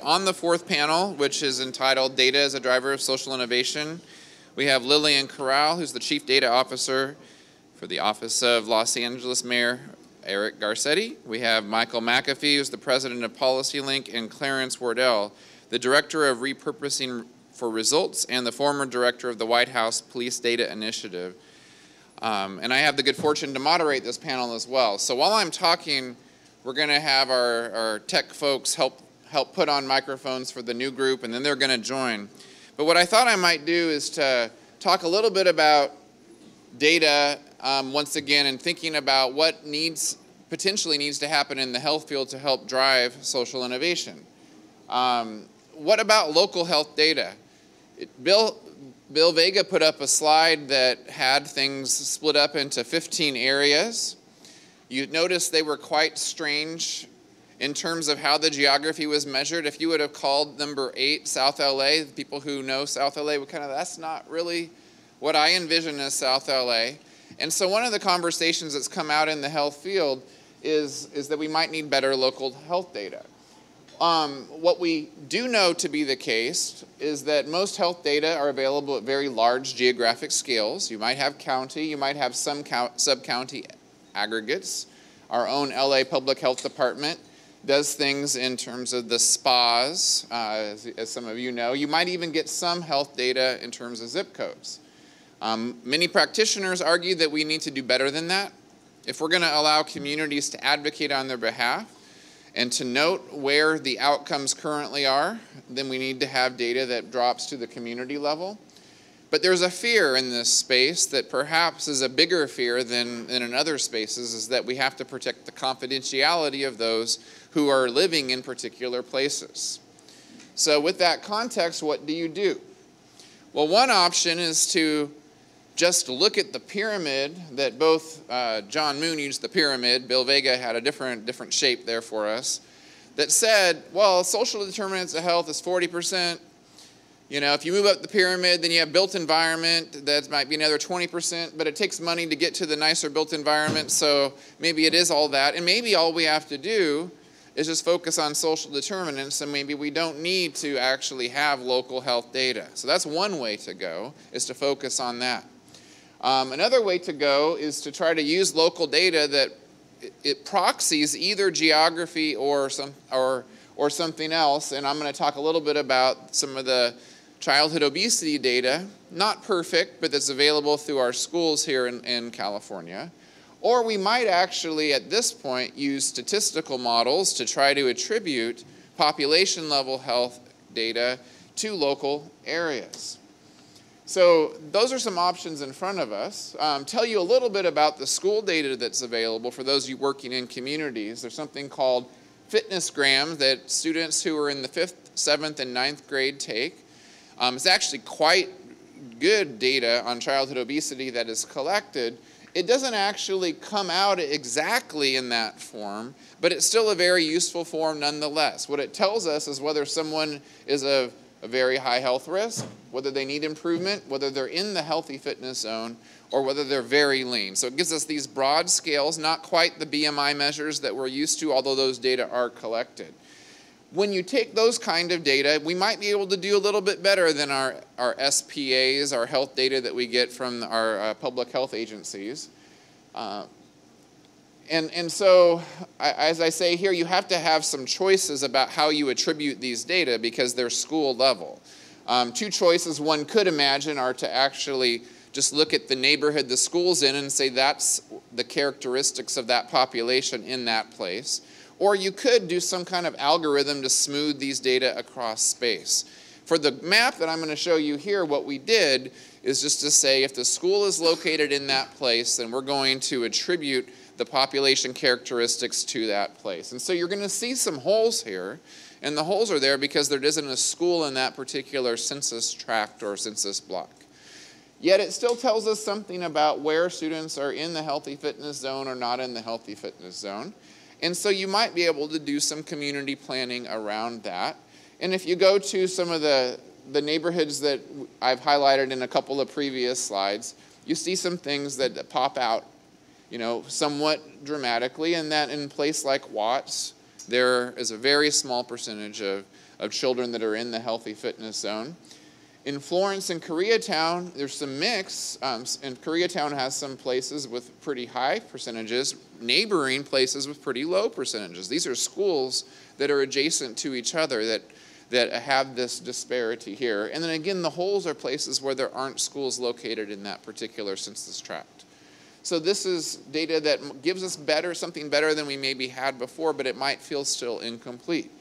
On the fourth panel, which is entitled Data as a Driver of Social Innovation, we have Lillian Corral, who's the Chief Data Officer for the Office of Los Angeles Mayor Eric Garcetti. We have Michael McAfee, who's the President of PolicyLink, and Clarence Wardell, the Director of Repurposing for Results and the former Director of the White House Police Data Initiative. And I have the good fortune to moderate this panel as well. So while I'm talking, we're going to have our tech folks help put on microphones for the new group, and then they're going to join. But what I thought I might do is to talk a little bit about data once again, and thinking about what potentially needs to happen in the health field to help drive social innovation. What about local health data? Bill Vega put up a slide that had things split up into 15 areas. You notice they were quite strange in terms of how the geography was measured. If you would have called number 8 South LA, people who know South LA would that's not really what I envision as South LA. And so one of the conversations that's come out in the health field is that we might need better local health data. What we do know to be the case is that most health data are available at very large geographic scales. You might have county, you might have some sub-county aggregates. Our own LA Public Health Department does things in terms of the spas, as some of you know. You might even get some health data in terms of zip codes. Many practitioners argue that we need to do better than that. If we're going to allow communities to advocate on their behalf and to note where the outcomes currently are, then we need to have data that drops to the community level. But there's a fear in this space that perhaps is a bigger fear than in other spaces, is that we have to protect the confidentiality of those who are living in particular places. So with that context, what do you do? Well, one option is to just look at the pyramid that both John Moon used the pyramid, Bill Vega had a different shape there for us, that said, well, social determinants of health is 40%. You know, if you move up the pyramid, then you have built environment, that might be another 20%, but it takes money to get to the nicer built environment, so maybe it is all that. And maybe all we have to do is just focus on social determinants, and maybe we don't need to actually have local health data. So that's one way to go, is to focus on that. Another way to go is to try to use local data that it proxies either geography or something else, and I'm going to talk a little bit about some of the childhood obesity data, not perfect, but that's available through our schools here in California. Or we might actually, at this point, use statistical models to try to attribute population-level health data to local areas. So those are some options in front of us. Tell you a little bit about the school data that's available for those of you working in communities. There's something called fitness grams that students who are in the 5th, 7th, and 9th grade take. It's actually quite good data on childhood obesity that is collected. It doesn't actually come out exactly in that form, but it's still a very useful form nonetheless. What it tells us is whether someone is a very high health risk, whether they need improvement, whether they're in the healthy fitness zone, or whether they're very lean. So it gives us these broad scales, not quite the BMI measures that we're used to, although those data are collected. When you take those kind of data, we might be able to do a little bit better than our SPAs, our health data that we get from our public health agencies. And so, as I say here, you have to have some choices about how you attribute these data because they're school level. Two choices one could imagine are to actually just look at the neighborhood the school's in and say that's the characteristics of that population in that place. Or you could do some kind of algorithm to smooth these data across space. For the map that I'm going to show you here, what we did is just to say if the school is located in that place, then we're going to attribute the population characteristics to that place. And so you're going to see some holes here, and the holes are there because there isn't a school in that particular census tract or census block. Yet it still tells us something about where students are in the healthy fitness zone or not in the healthy fitness zone. And so you might be able to do some community planning around that. And if you go to some of the neighborhoods that I've highlighted in a couple of previous slides, you see some things that pop out, somewhat dramatically, and that in a place like Watts, there is a very small percentage of children that are in the healthy fitness zone. In Florence and Koreatown, there's some mix, and Koreatown has some places with pretty high percentages, neighboring places with pretty low percentages. These are schools that are adjacent to each other that have this disparity here. And then again, the holes are places where there aren't schools located in that particular census tract. So this is data that gives us something better than we maybe had before, but it might feel still incomplete.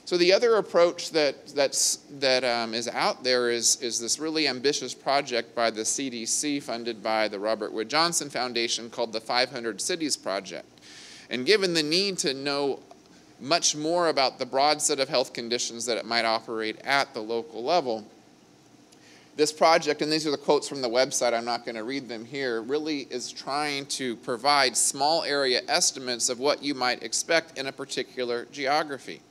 So the other approach that is out there is this really ambitious project by the CDC, funded by the Robert Wood Johnson Foundation, called the 500 Cities Project. And given the need to know much more about the broad set of health conditions that it might operate at the local level, this project, and these are the quotes from the website, I'm not going to read them here, really is trying to provide small area estimates of what you might expect in a particular geography.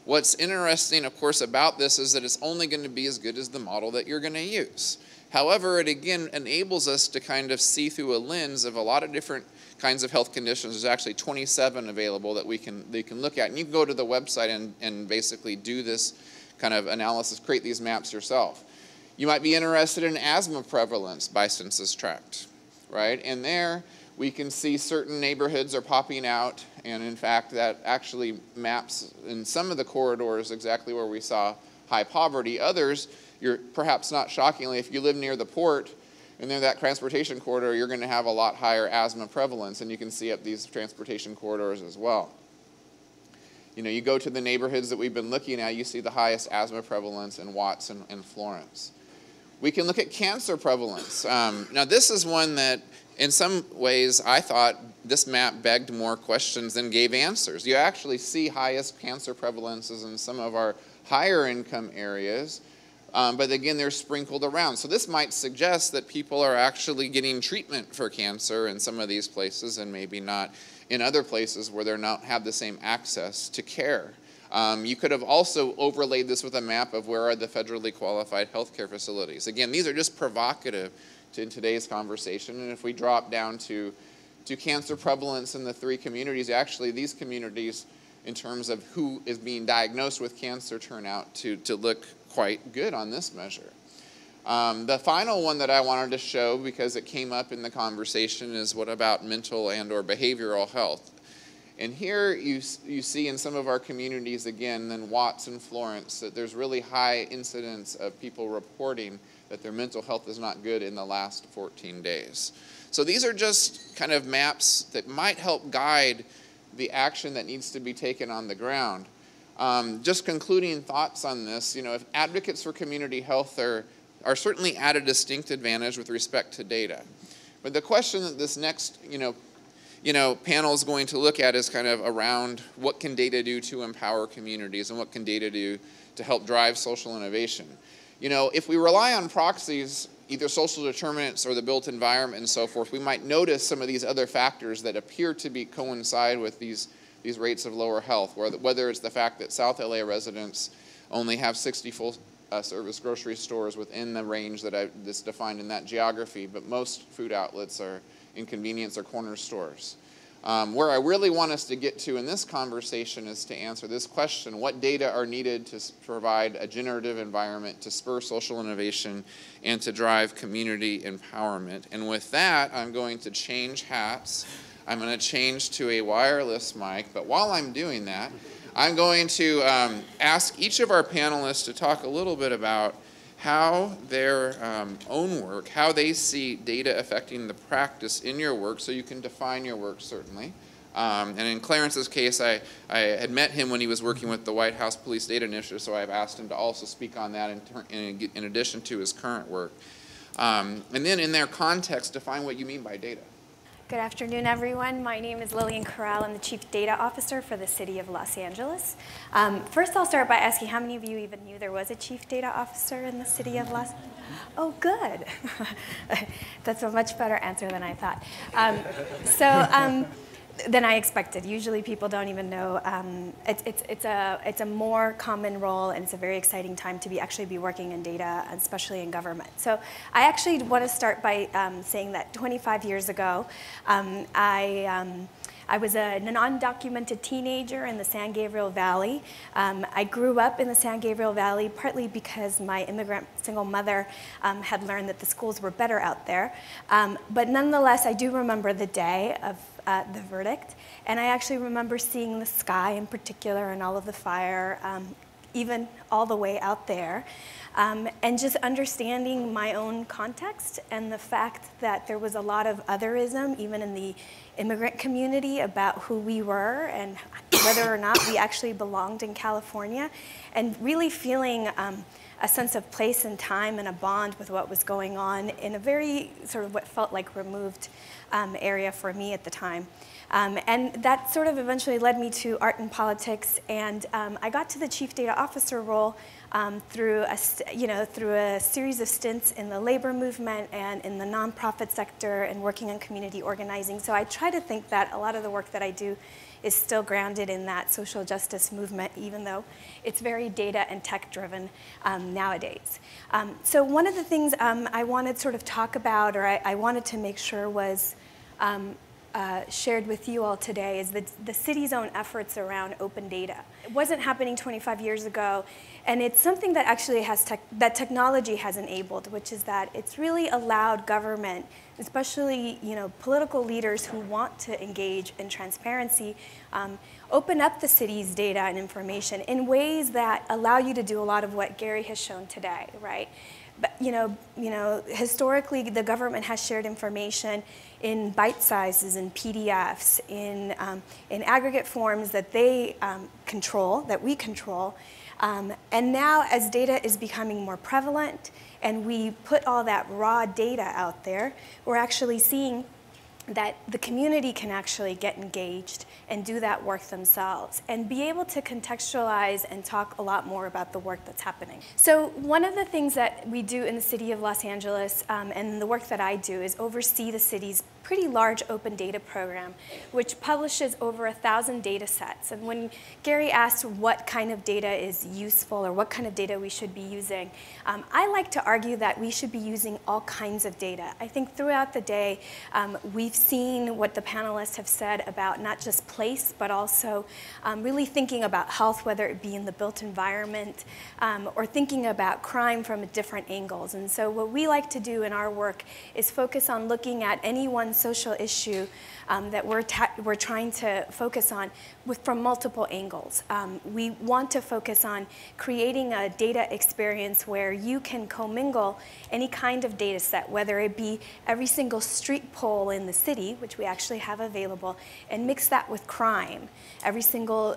What's interesting, of course, about this is that it's only going to be as good as the model that you're going to use. However, it again enables us to kind of see through a lens of a lot of different kinds of health conditions. There's actually 27 available that they can look at. And you can go to the website and basically do this kind of analysis, create these maps yourself. You might be interested in asthma prevalence by census tract, right? And there we can see certain neighborhoods are popping out, and in fact that actually maps in some of the corridors exactly where we saw high poverty. Others, you're perhaps not shockingly, if you live near the port and near that transportation corridor, you're going to have a lot higher asthma prevalence, and you can see up these transportation corridors as well. You go to the neighborhoods that we've been looking at, you see the highest asthma prevalence in Watts and Florence. We can look at cancer prevalence. Now this is one that in some ways I thought this map begged more questions than gave answers. You actually see highest cancer prevalences in some of our higher income areas, but again, they're sprinkled around. So this might suggest that people are actually getting treatment for cancer in some of these places and maybe not in other places where they don't have the same access to care. You could have also overlaid this with a map of where are the federally qualified healthcare facilities. Again, these are just provocative in today's conversation, and if we drop down to cancer prevalence in the three communities, actually these communities, in terms of who is being diagnosed with cancer, turn out to look quite good on this measure. The final one that I wanted to show, because it came up in the conversation, is what about mental and or behavioral health? And here you see in some of our communities, again, in Watts and Florence, that there's really high incidence of people reporting that their mental health is not good in the last 14 days. So these are just kind of maps that might help guide the action that needs to be taken on the ground. Just concluding thoughts on this, if advocates for community health are certainly at a distinct advantage with respect to data. But the question that this next, panel is going to look at is kind of around what can data do to empower communities and what can data do to help drive social innovation. If we rely on proxies, either social determinants or the built environment and so forth, we might notice some of these other factors that appear to coincide with these rates of lower health, whether it's the fact that South LA residents only have 60 full service grocery stores within the range that's defined in that geography, but most food outlets are in convenience or corner stores. Where I really want us to get to in this conversation is to answer this question: what data are needed to provide a generative environment to spur social innovation and to drive community empowerment? And with that, I'm going to change hats. I'm going to change to a wireless mic, but while I'm doing that, I'm going to ask each of our panelists to talk a little bit about how their own work, how they see data affecting the practice in your work, so you can define your work, certainly. And in Clarence's case, I had met him when he was working with the White House Police Data Initiative, so I've asked him to also speak on that in addition to his current work. And then in their context, define what you mean by data. Good afternoon, everyone. My name is Lillian Corral. I'm the Chief Data Officer for the City of Los Angeles. First, I'll start by asking how many of you even knew there was a Chief Data Officer in the City of Los Angeles? Oh, good. than I expected. Usually people don't even know. It's a more common role, and it's a very exciting time to actually be working in data, especially in government. So I actually want to start by saying that 25 years ago, I was a non-documented teenager in the San Gabriel Valley. I grew up in the San Gabriel Valley partly because my immigrant single mother had learned that the schools were better out there. But nonetheless, I do remember the day of the verdict, and I actually remember seeing the sky in particular and all of the fire, even all the way out there. And just understanding my own context and the fact that there was a lot of otherism, even in the immigrant community, about who we were and whether or not we actually belonged in California, and really feeling a sense of place and time and a bond with what was going on in a very sort of what felt like removed area for me at the time. And that sort of eventually led me to art and politics, and I got to the chief data officer role through a series of stints in the labor movement and in the nonprofit sector and working on community organizing. So I try to think that a lot of the work that I do is still grounded in that social justice movement, even though it's very data and tech driven nowadays. So one of the things I wanted to sort of talk about, or I wanted to make sure was shared with you all today, is the city's own efforts around open data. It wasn't happening 25 years ago, and it's something that actually that technology has enabled, which is that it's really allowed government, especially political leaders who want to engage in transparency, open up the city's data and information in ways that allow you to do a lot of what Gary has shown today, right? But historically, the government has shared information in bite sizes, in PDFs, in aggregate forms that they control, that we control. And now, as data is becoming more prevalent, and we put all that raw data out there, we're actually seeing that the community can actually get engaged and do that work themselves and be able to contextualize and talk a lot more about the work that's happening. So one of the things that we do in the city of Los Angeles, and the work that I do, is oversee the city's pretty large open data program, which publishes over 1,000 data sets. And when Gary asked what kind of data is useful or what kind of data we should be using, I like to argue that we should be using all kinds of data. I think throughout the day, we've seen what the panelists have said about not just place, but also really thinking about health, whether it be in the built environment, or thinking about crime from different angles. And so what we like to do in our work is focus on looking at any one social issue that we're trying to focus on from multiple angles. We want to focus on creating a data experience where you can commingle any kind of data set, whether it be every single street pole in the city, which we actually have available, and mix that with crime. Every single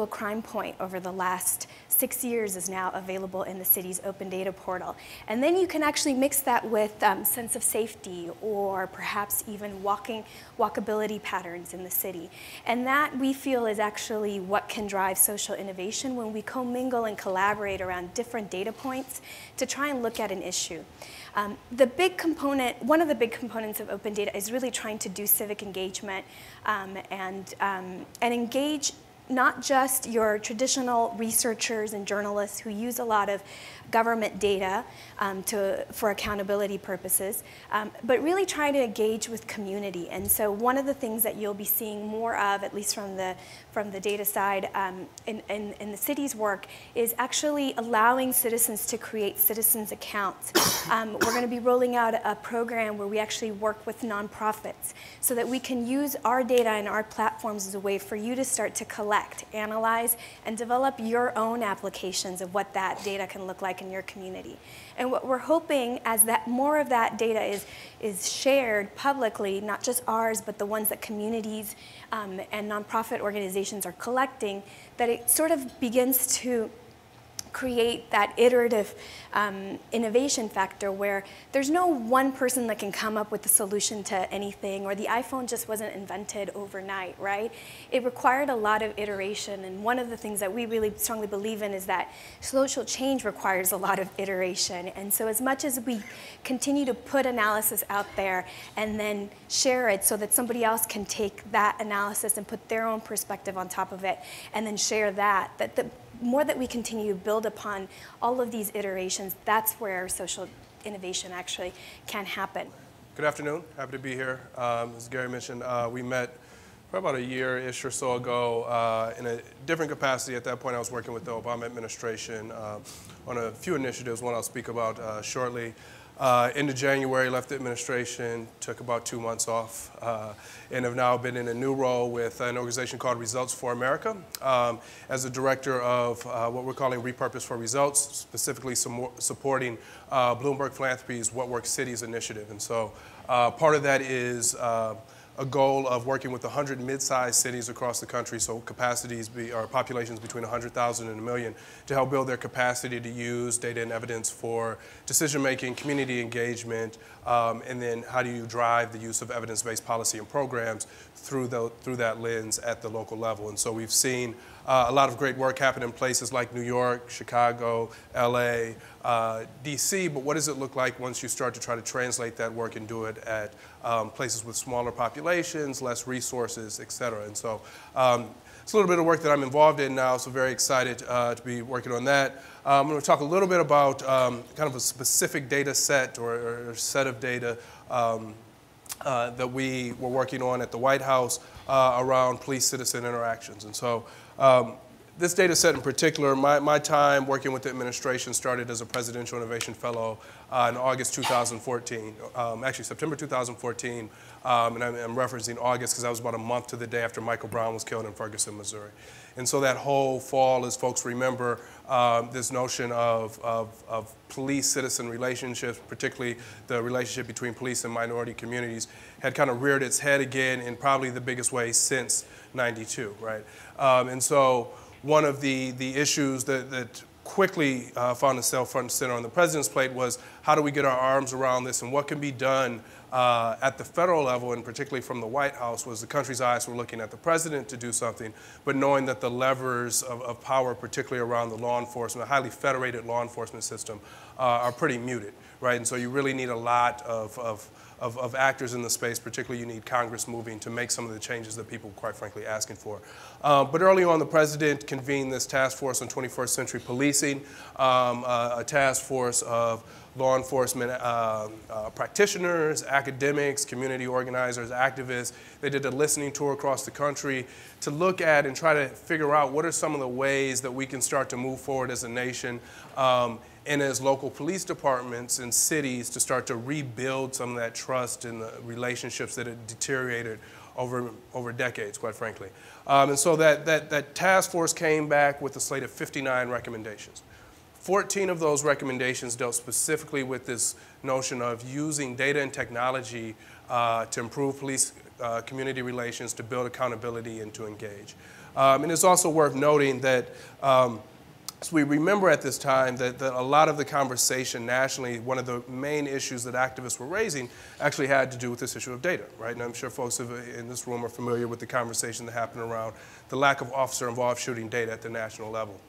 crime point over the last 6 years is now available in the city's open data portal. And then you can actually mix that with sense of safety, or perhaps even walkability patterns in the city. And that, we feel, is actually what can drive social innovation when we commingle and collaborate around different data points to try and look at an issue. One of the big components of open data is really trying to do civic engagement and engage not just your traditional researchers and journalists who use a lot of government data for accountability purposes, but really try to engage with community. And so one of the things that you'll be seeing more of, at least from the data side in the city's work, is actually allowing citizens to create citizens accounts. We're going to be rolling out a program where we actually work with nonprofits so that we can use our data and our platforms as a way for you to start to collect, analyze, and develop your own applications of what that data can look like in your community. And what we're hoping, as that more of that data is shared publicly, not just ours, but the ones that communities and nonprofit organizations are collecting, that it sort of begins to create that iterative innovation factor where there's no one person that can come up with the solution to anything, or the iPhone just wasn't invented overnight, right? It required a lot of iteration, and one of the things that we really strongly believe in is that social change requires a lot of iteration. And so as much as we continue to put analysis out there and then share it so that somebody else can take that analysis and put their own perspective on top of it and then share that, the more that we continue to build upon all of these iterations, that's where social innovation actually can happen. Good afternoon. Happy to be here. As Gary mentioned, we met probably about a year-ish or so ago in a different capacity. At that point, I was working with the Obama administration on a few initiatives, one I'll speak about shortly. End of January, left the administration, took about 2 months off, and have now been in a new role with an organization called Results for America as the director of what we're calling Repurpose for Results, specifically supporting Bloomberg Philanthropies' What Works Cities initiative. And so part of that is a goal of working with 100 mid-sized cities across the country, so capacities or populations between 100,000 and 1 million, to help build their capacity to use data and evidence for decision-making, community engagement, and then how do you drive the use of evidence-based policy and programs through that lens at the local level. And so we've seen a lot of great work happen in places like New York, Chicago, LA, DC, but what does it look like once you start to try to translate that work and do it at places with smaller populations, less resources, et cetera. And so it's a little bit of work that I'm involved in now, so very excited to be working on that. I'm going to talk a little bit about kind of a specific data set or set of data that we were working on at the White House around police-citizen interactions. And so this data set in particular, my time working with the administration started as a Presidential Innovation Fellow in August 2014, actually September 2014, and I'm referencing August because that was about a month to the day after Michael Brown was killed in Ferguson, Missouri. And so that whole fall, as folks remember, this notion of police-citizen relationships, particularly the relationship between police and minority communities, had kind of reared its head again in probably the biggest way since '92, right? And so one of the issues that quickly found itself front and center on the president's plate was how do we get our arms around this and what can be done at the federal level, and particularly from the White House, was the country's eyes were looking at the president to do something, but knowing that the levers of power, particularly around the law enforcement, a highly federated law enforcement system, are pretty muted, right? And so you really need a lot of actors in the space, particularly you need Congress moving to make some of the changes that people quite frankly asking for. But early on, the president convened this task force on 21st century policing, a task force of law enforcement practitioners, academics, community organizers, activists. They did a listening tour across the country to look at and try to figure out what are some of the ways that we can start to move forward as a nation and as local police departments and cities to start to rebuild some of that trust and the relationships that had deteriorated over decades, quite frankly. And so that task force came back with a slate of 59 recommendations. 14 of those recommendations dealt specifically with this notion of using data and technology to improve police community relations, to build accountability, and to engage. And it's also worth noting that so we remember at this time that a lot of the conversation nationally, one of the main issues that activists were raising actually had to do with this issue of data, right? And I'm sure folks in this room are familiar with the conversation that happened around the lack of officer-involved shooting data at the national level.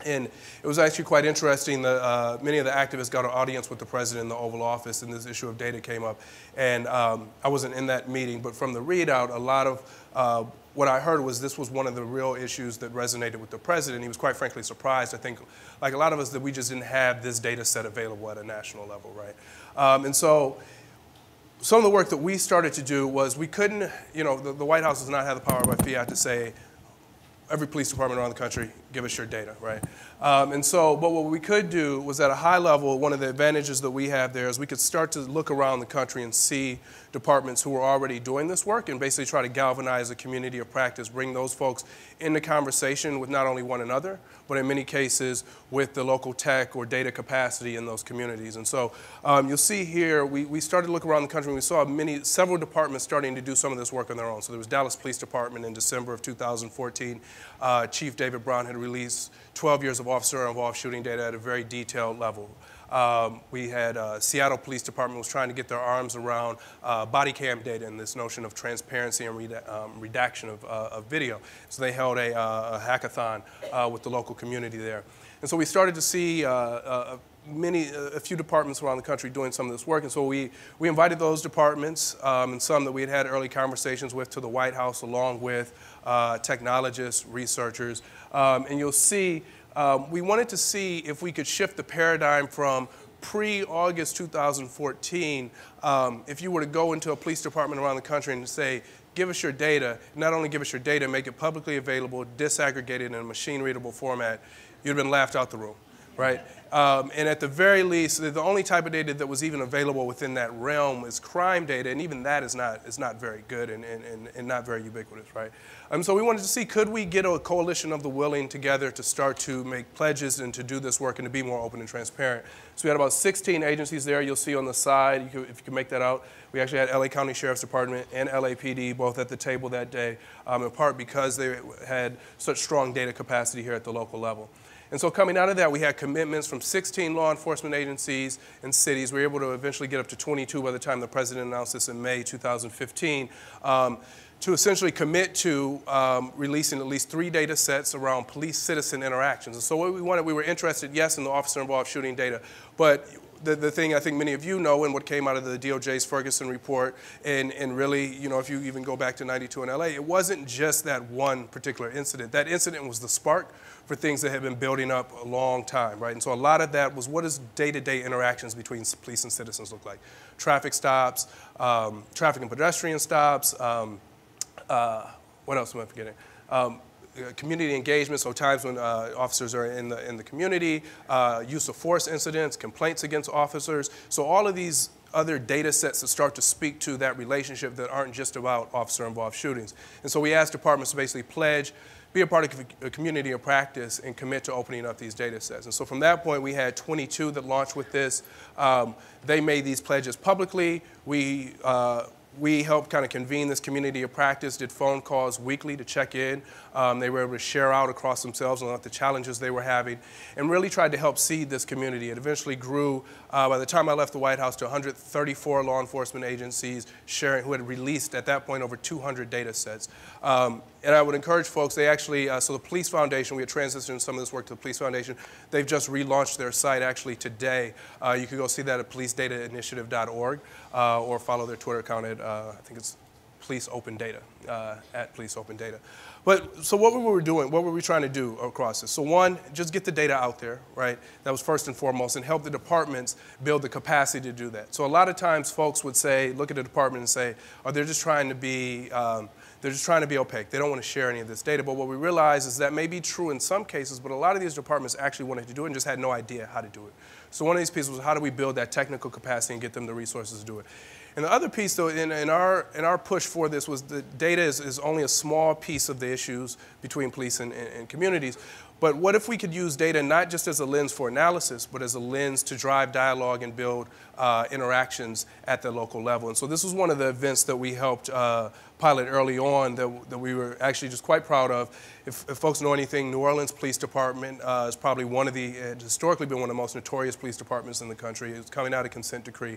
And it was actually quite interesting that many of the activists got an audience with the president in the Oval Office, and this issue of data came up. And I wasn't in that meeting, but from the readout, a lot of what I heard was this was one of the real issues that resonated with the president. He was quite frankly surprised, I think, like a lot of us, that we just didn't have this data set available at a national level, right? And so some of the work that we started to do was we couldn't, you know, the White House does not have the power by fiat to say, every police department around the country, give us your data, right? And so, but what we could do was at a high level, one of the advantages that we have there is we could start to look around the country and see departments who are already doing this work and basically try to galvanize a community of practice, bring those folks into conversation with not only one another, but in many cases with the local tech or data capacity in those communities. And so you'll see here, we started to look around the country and we saw several departments starting to do some of this work on their own. So there was Dallas Police Department in December of 2014 Chief David Brown had released 12 years of officer-involved shooting data at a very detailed level. We had Seattle Police Department was trying to get their arms around body cam data and this notion of transparency and redaction of video. So they held a hackathon with the local community there. And so we started to see a few departments around the country doing some of this work. And so we invited those departments and some that we had early conversations with to the White House, along with technologists, researchers. And you'll see we wanted to see if we could shift the paradigm from pre-August 2014, if you were to go into a police department around the country and say, give us your data, not only give us your data, make it publicly available, disaggregated in a machine-readable format, you'd have been laughed out the room, right? And at the very least, the only type of data that was even available within that realm is crime data, and even that is not very good and not very ubiquitous, right? So we wanted to see, could we get a coalition of the willing together to start to make pledges and to do this work and to be more open and transparent? So we had about 16 agencies there. You'll see on the side, if you can make that out. We actually had LA County Sheriff's Department and LAPD both at the table that day, in part because they had such strong data capacity here at the local level. And so coming out of that, we had commitments from 16 law enforcement agencies and cities. We were able to eventually get up to 22 by the time the president announced this in May 2015, to essentially commit to releasing at least 3 data sets around police-citizen interactions. And so what we wanted, we were interested, yes, in the officer-involved shooting data, but the thing I think many of you know and what came out of the DOJ's Ferguson report, and really, you know, if you even go back to '92 in LA, it wasn't just that one particular incident. That incident was the spark for things that had been building up a long time, right? And so a lot of that was, what does day-to-day interactions between police and citizens look like? Traffic stops, traffic and pedestrian stops, what else am I forgetting? Community engagement, so times when officers are in the community, use of force incidents, complaints against officers. So all of these other data sets that start to speak to that relationship that aren't just about officer-involved shootings. And so we asked departments to basically pledge, be a part of a community of practice, and commit to opening up these data sets. And so from that point, we had 22 that launched with this. They made these pledges publicly. We helped kind of convene this community of practice, did phone calls weekly to check in. They were able to share out across themselves on the challenges they were having, and really tried to help seed this community. It eventually grew, by the time I left the White House, to 134 law enforcement agencies sharing, who had released at that point over 200 data sets. And I would encourage folks, they actually, so the Police Foundation, we had transitioned some of this work to the Police Foundation. They've just relaunched their site actually today. You can go see that at policedatainitiative.org or follow their Twitter account at, I think it's Police Open Data, at Police Open Data. But so what were we doing? What were we trying to do across this? So one, just get the data out there, right? That was first and foremost, and help the departments build the capacity to do that. So a lot of times folks would say, look at the department and say, oh, they're just trying to be opaque. They don't want to share any of this data. But what we realized is that may be true in some cases, but a lot of these departments actually wanted to do it and just had no idea how to do it. So one of these pieces was, how do we build that technical capacity and get them the resources to do it? And the other piece, though, in our push for this was the data is only a small piece of the issues between police and communities. But what if we could use data not just as a lens for analysis, but as a lens to drive dialogue and build interactions at the local level? And so this was one of the events that we helped pilot early on that we were actually just quite proud of. If folks know anything, New Orleans Police Department is probably one of historically been one of the most notorious police departments in the country. It's coming out of consent decree.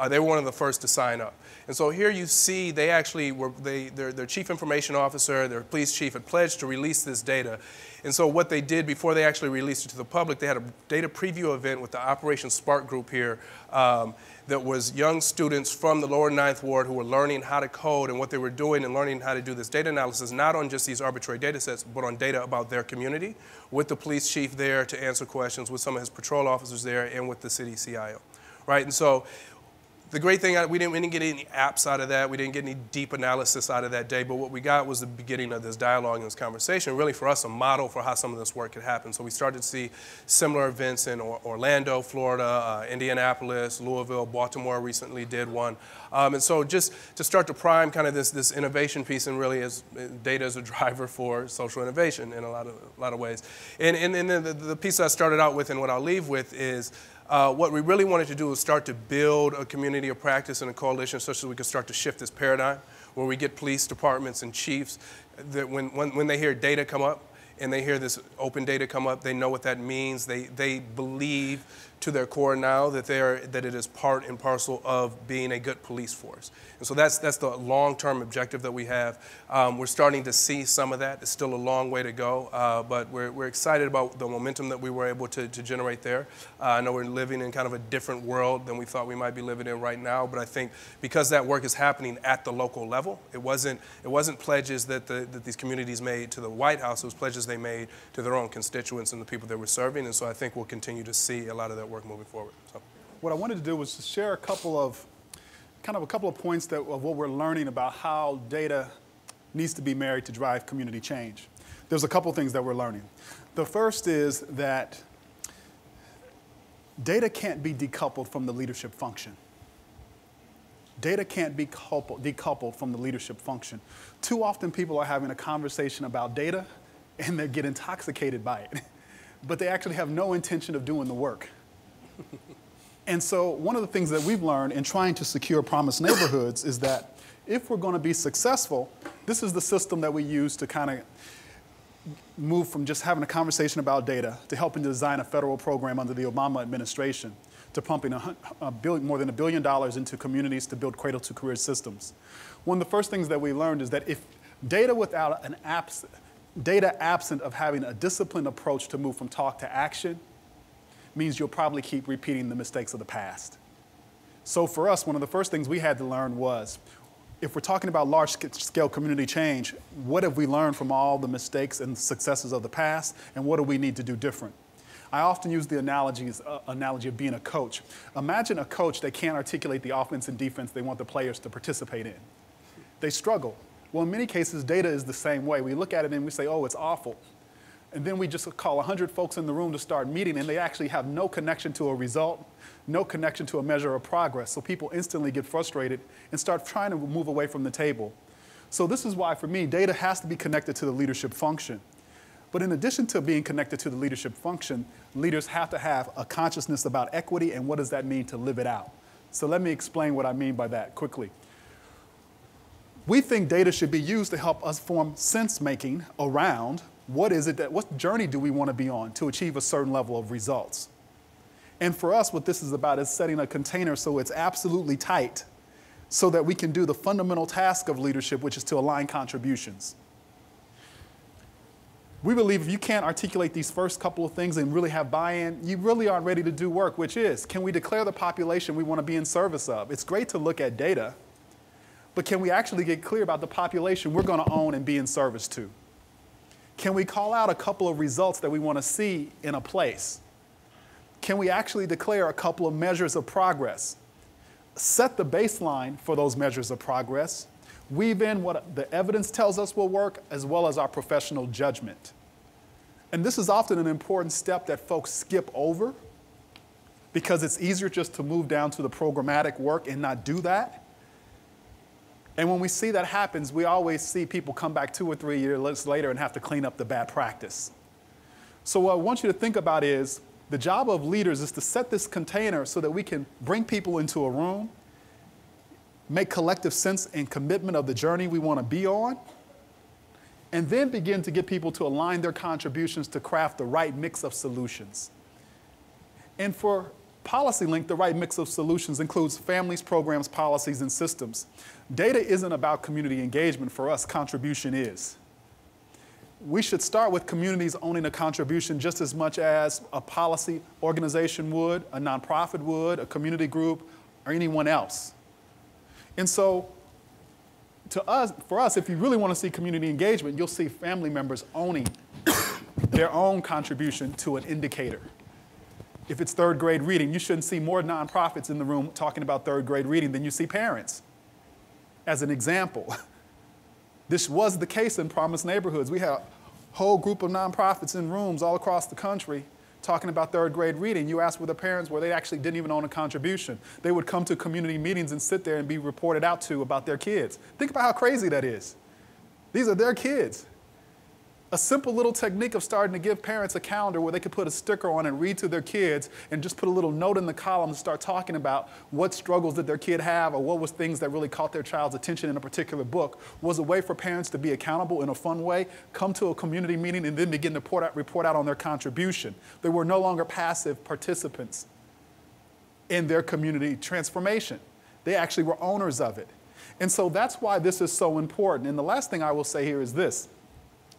They were one of the first to sign up. And so here you see they actually were, their chief information officer, their police chief had pledged to release this data. And so what they did before they actually released it to the public, they had a data preview event with the Operation Spark group here that was young students from the lower 9th Ward who were learning how to code, and what they were doing and learning how to do this data analysis, not on just these arbitrary data sets, but on data about their community, with the police chief there to answer questions, with some of his patrol officers there, and with the city CIO, right? And so the great thing, we didn't get any apps out of that. We didn't get any deep analysis out of that day. But what we got was the beginning of this dialogue and this conversation, really for us a model for how some of this work could happen. So we started to see similar events in Orlando, Florida, Indianapolis, Louisville, Baltimore recently did one. And so just to start to prime kind of this innovation piece, and really as data as a driver for social innovation in a lot of ways. And the piece I started out with and what I'll leave with is, what we really wanted to do was start to build a community of practice and a coalition such that we could start to shift this paradigm where we get police departments and chiefs that when they hear data come up, and they hear this open data come up, they know what that means. They believe to their core now that that it is part and parcel of being a good police force. And so that's the long-term objective that we have. We're starting to see some of that. It's still a long way to go, but we're excited about the momentum that we were able to generate there. I know we're living in kind of a different world than we thought we might be living in right now, but I think because that work is happening at the local level, it wasn't pledges that these communities made to the White House, it was pledges they made to their own constituents and the people they were serving, and so I think we'll continue to see a lot of that work moving forward. So. What I wanted to do was to share a couple of points of what we're learning about how data needs to be married to drive community change. There's a couple things that we're learning. The first is that data can't be decoupled from the leadership function. Data can't be decoupled from the leadership function. Too often people are having a conversation about data and they get intoxicated by it, but they actually have no intention of doing the work. And so one of the things that we've learned in trying to secure promised neighborhoods is that if we're going to be successful, this is the system that we use to kind of move from just having a conversation about data to helping to design a federal program under the Obama administration to pumping more than $1 billion into communities to build cradle-to-career systems. One of the first things that we learned is that if data without data absent of having a disciplined approach to move from talk to action means you'll probably keep repeating the mistakes of the past. So for us, one of the first things we had to learn was, if we're talking about large-scale community change, what have we learned from all the mistakes and successes of the past, and what do we need to do different? I often use the analogy of being a coach. Imagine a coach that can't articulate the offense and defense they want the players to participate in. They struggle. Well, in many cases, data is the same way. We look at it and we say, oh, it's awful. And then we just call 100 folks in the room to start meeting, and they actually have no connection to a result, no connection to a measure of progress. So people instantly get frustrated and start trying to move away from the table. So this is why, for me, data has to be connected to the leadership function. But in addition to being connected to the leadership function, leaders have to have a consciousness about equity and what does that mean to live it out. So let me explain what I mean by that quickly. We think data should be used to help us form sense-making around what journey do we want to be on to achieve a certain level of results. And for us, what this is about is setting a container so it's absolutely tight so that we can do the fundamental task of leadership, which is to align contributions. We believe if you can't articulate these first couple of things and really have buy-in, you really aren't ready to do work, which is, can we declare the population we want to be in service of? It's great to look at data, but can we actually get clear about the population we're going to own and be in service to? Can we call out a couple of results that we want to see in a place? Can we actually declare a couple of measures of progress? Set the baseline for those measures of progress. Weave in what the evidence tells us will work, as well as our professional judgment. And this is often an important step that folks skip over because it's easier just to move down to the programmatic work and not do that. And when we see that happens, we always see people come back 2 or 3 years later and have to clean up the bad practice. So what I want you to think about is the job of leaders is to set this container so that we can bring people into a room, make collective sense and commitment of the journey we want to be on, and then begin to get people to align their contributions to craft the right mix of solutions. And for PolicyLink, the right mix of solutions includes families, programs, policies, and systems. Data isn't about community engagement. For us, contribution is. We should start with communities owning a contribution just as much as a policy organization would, a nonprofit would, a community group, or anyone else. And so, for us, if you really want to see community engagement, you'll see family members owning their own contribution to an indicator. If it's third grade reading, you shouldn't see more nonprofits in the room talking about third grade reading than you see parents. As an example, this was the case in Promised Neighborhoods. We had a whole group of nonprofits in rooms all across the country talking about third grade reading. You asked where the parents were, they actually didn't even own a contribution. They would come to community meetings and sit there and be reported out to about their kids. Think about how crazy that is. These are their kids. A simple little technique of starting to give parents a calendar where they could put a sticker on and read to their kids and just put a little note in the column to start talking about what struggles did their kid have or what was things that really caught their child's attention in a particular book was a way for parents to be accountable in a fun way, come to a community meeting and then begin to report out on their contribution. They were no longer passive participants in their community transformation. They actually were owners of it. And so that's why this is so important. And the last thing I will say here is this,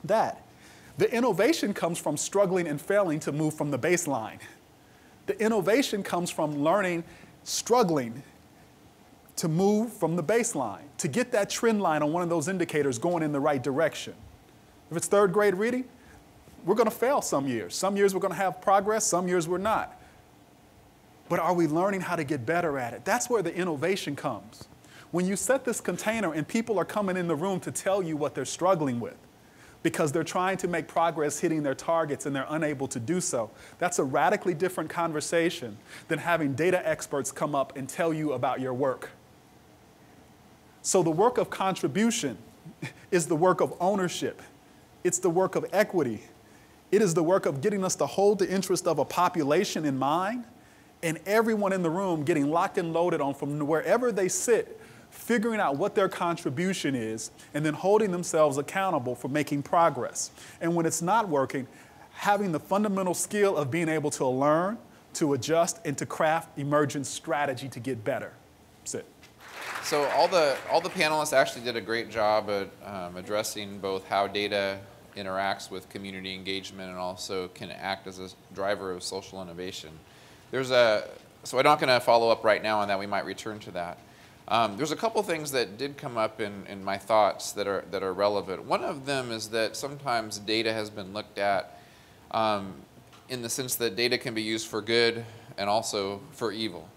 that the innovation comes from struggling and failing to move from the baseline. The innovation comes from learning, struggling to move from the baseline, to get that trend line on one of those indicators going in the right direction. If it's third grade reading, we're going to fail some years. Some years we're going to have progress, some years we're not. But are we learning how to get better at it? That's where the innovation comes. When you set this container and people are coming in the room to tell you what they're struggling with because they're trying to make progress hitting their targets and they're unable to do so, that's a radically different conversation than having data experts come up and tell you about your work. So the work of contribution is the work of ownership. It's the work of equity. It is the work of getting us to hold the interest of a population in mind and everyone in the room getting locked and loaded on from wherever they sit, figuring out what their contribution is, and then holding themselves accountable for making progress. And when it's not working, having the fundamental skill of being able to learn, to adjust, and to craft emergent strategy to get better. That's it. So all the panelists actually did a great job at addressing both how data interacts with community engagement and also can act as a driver of social innovation. So I'm not going to follow up right now on that. We might return to that. There's a couple things that did come up in my thoughts that are relevant. One of them is that sometimes data has been looked at in the sense that data can be used for good and also for evil.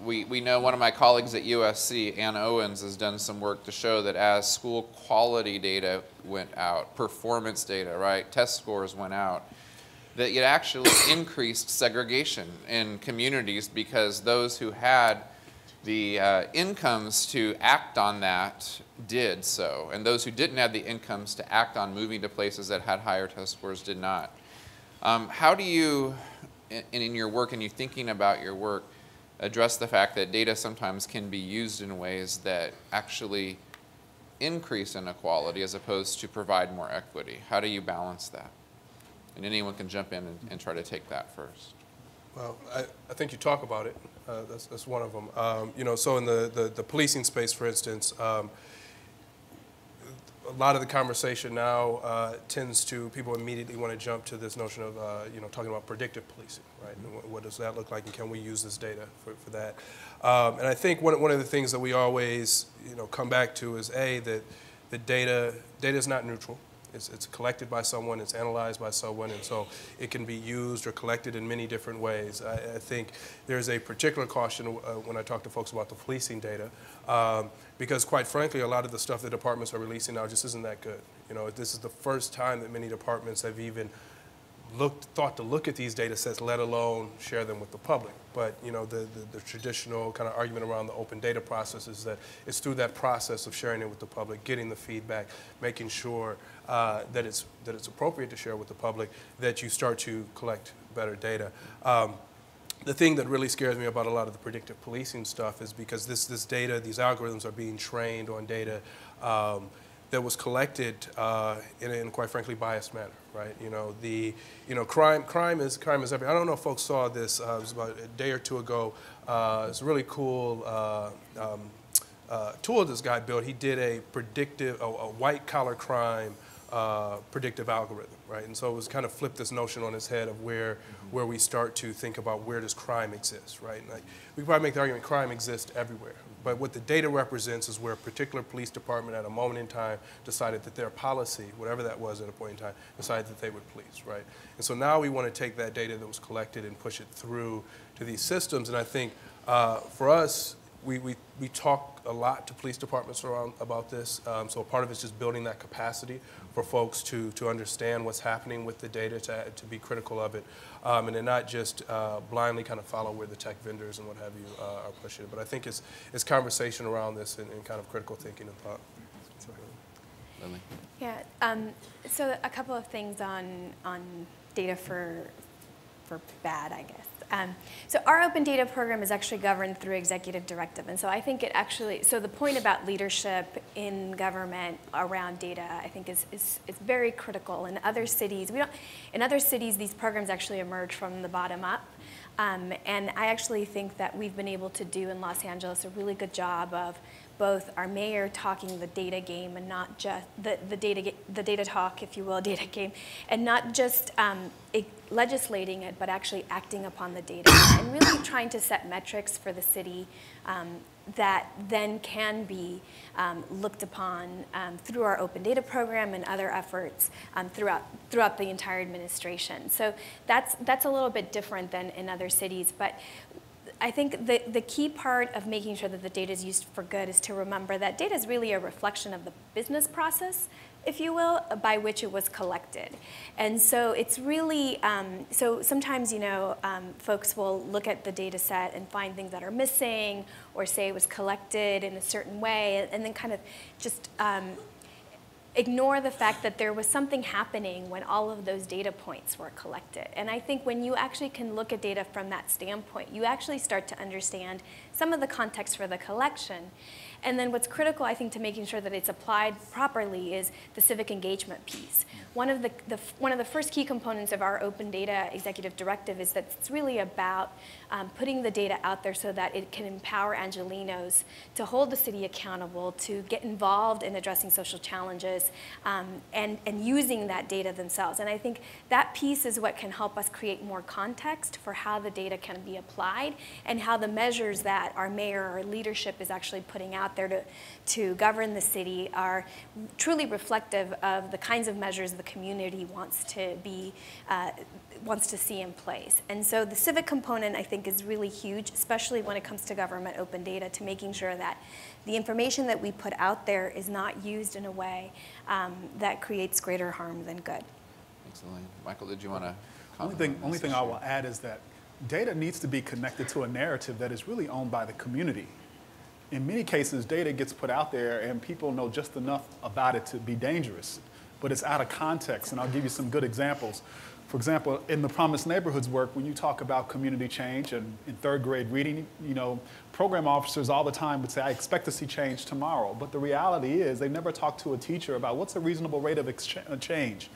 We know one of my colleagues at USC, Ann Owens, has done some work to show that as school quality data went out, performance data, right, test scores went out, that it actually increased segregation in communities because those who had the incomes to act on that did so, and those who didn't have the incomes to act on moving to places that had higher test scores did not. How do you, in your work and you thinking about your work, address the fact that data sometimes can be used in ways that actually increase inequality as opposed to provide more equity? How do you balance that? And anyone can jump in and try to take that first. Well, I think you talk about it. That's one of them. You know, so in the policing space, for instance, a lot of the conversation now tends to, people immediately want to jump to this notion of, you know, talking about predictive policing, right? And what does that look like, and can we use this data for that? And I think one of the things that we always, you know, come back to is that the data is not neutral. It's collected by someone, it's analyzed by someone, and so it can be used or collected in many different ways. I think there's a particular caution when I talk to folks about the policing data, because quite frankly, a lot of the stuff that departments are releasing now just isn't that good. You know, this is the first time that many departments have even thought to look at these data sets, let alone share them with the public. But you know, the traditional kind of argument around the open data process is that it's through that process of sharing it with the public, getting the feedback, making sure that it's appropriate to share with the public, that you start to collect better data. The thing that really scares me about a lot of the predictive policing stuff is because this data, these algorithms are being trained on data that was collected in quite frankly biased manner, right? You know, crime is everything. I don't know if folks saw this. It was about a day or two ago. It's a really cool tool this guy built. He did a white collar crime predictive algorithm, right? And so it was kind of flipped this notion on its head of where we start to think about where does crime exist, right? And we can probably make the argument crime exists everywhere. But what the data represents is where a particular police department at a moment in time decided that their policy, whatever that was at a point in time, decided that they would police, right? And so now we want to take that data that was collected and push it through to these systems. And I think for us, we talk a lot to police departments about this. So part of it's just building that capacity for folks to understand what's happening with the data, to be critical of it, and then not just blindly kind of follow where the tech vendors and what have you are pushing it. But I think it's conversation around this and kind of critical thinking and thought. Lily? Yeah, so a couple of things on data for bad, I guess. So our open data program is actually governed through executive directive, and so I think it actually, so the point about leadership in government around data, I think is very critical. In other cities, these programs actually emerge from the bottom up. And I actually think that we've been able to do in Los Angeles a really good job of both our mayor talking the data game and not just the data talk, if you will, data game, and not just legislating it, but actually acting upon the data and really trying to set metrics for the city that then can be looked upon through our open data program and other efforts throughout the entire administration. So that's a little bit different than in other cities, but I think the key part of making sure that the data is used for good is to remember that data is really a reflection of the business process, if you will, by which it was collected. And so it's really, so sometimes, folks will look at the data set and find things that are missing or say it was collected in a certain way and then kind of just ignore the fact that there was something happening when all of those data points were collected. And I think when you actually can look at data from that standpoint, you actually start to understand some of the context for the collection. And then what's critical, I think, to making sure that it's applied properly is the civic engagement piece. One of the first key components of our open data executive directive is that it's really about putting the data out there so that it can empower Angelenos to hold the city accountable, to get involved in addressing social challenges, and using that data themselves. And I think that piece is what can help us create more context for how the data can be applied and how the measures that our mayor or leadership is actually putting out there to govern the city are truly reflective of the kinds of measures the community wants to see in place. And so the civic component, I think, is really huge, especially when it comes to government open data, to making sure that the information that we put out there is not used in a way that creates greater harm than good. Excellent. Michael, did you want to comment? Only thing I will add is that data needs to be connected to a narrative that is really owned by the community. In many cases, data gets put out there and people know just enough about it to be dangerous, but it's out of context, and I'll give you some good examples. For example, in the Promised Neighborhoods work, when you talk about community change and in third grade reading, program officers all the time would say, I expect to see change tomorrow. But the reality is they never talk to a teacher about what's a reasonable rate of change.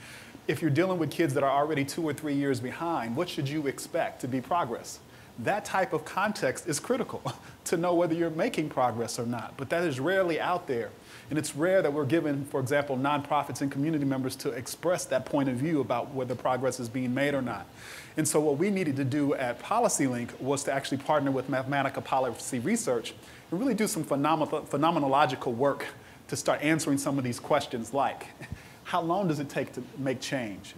If you're dealing with kids that are already 2 or 3 years behind, what should you expect to be progress? That type of context is critical to know whether you're making progress or not, but that is rarely out there. And it's rare that we're given, for example, nonprofits and community members to express that point of view about whether progress is being made or not. And so what we needed to do at PolicyLink was to actually partner with Mathematica Policy Research and really do some phenomenological work to start answering some of these questions like, how long does it take to make change?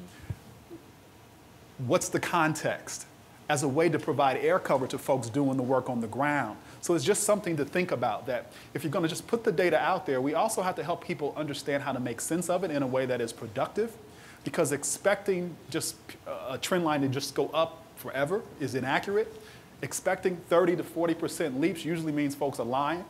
What's the context? As a way to provide air cover to folks doing the work on the ground. So it's just something to think about, that if you're going to just put the data out there, we also have to help people understand how to make sense of it in a way that is productive, because expecting just a trend line to just go up forever is inaccurate. Expecting 30 to 40% leaps usually means folks are lying.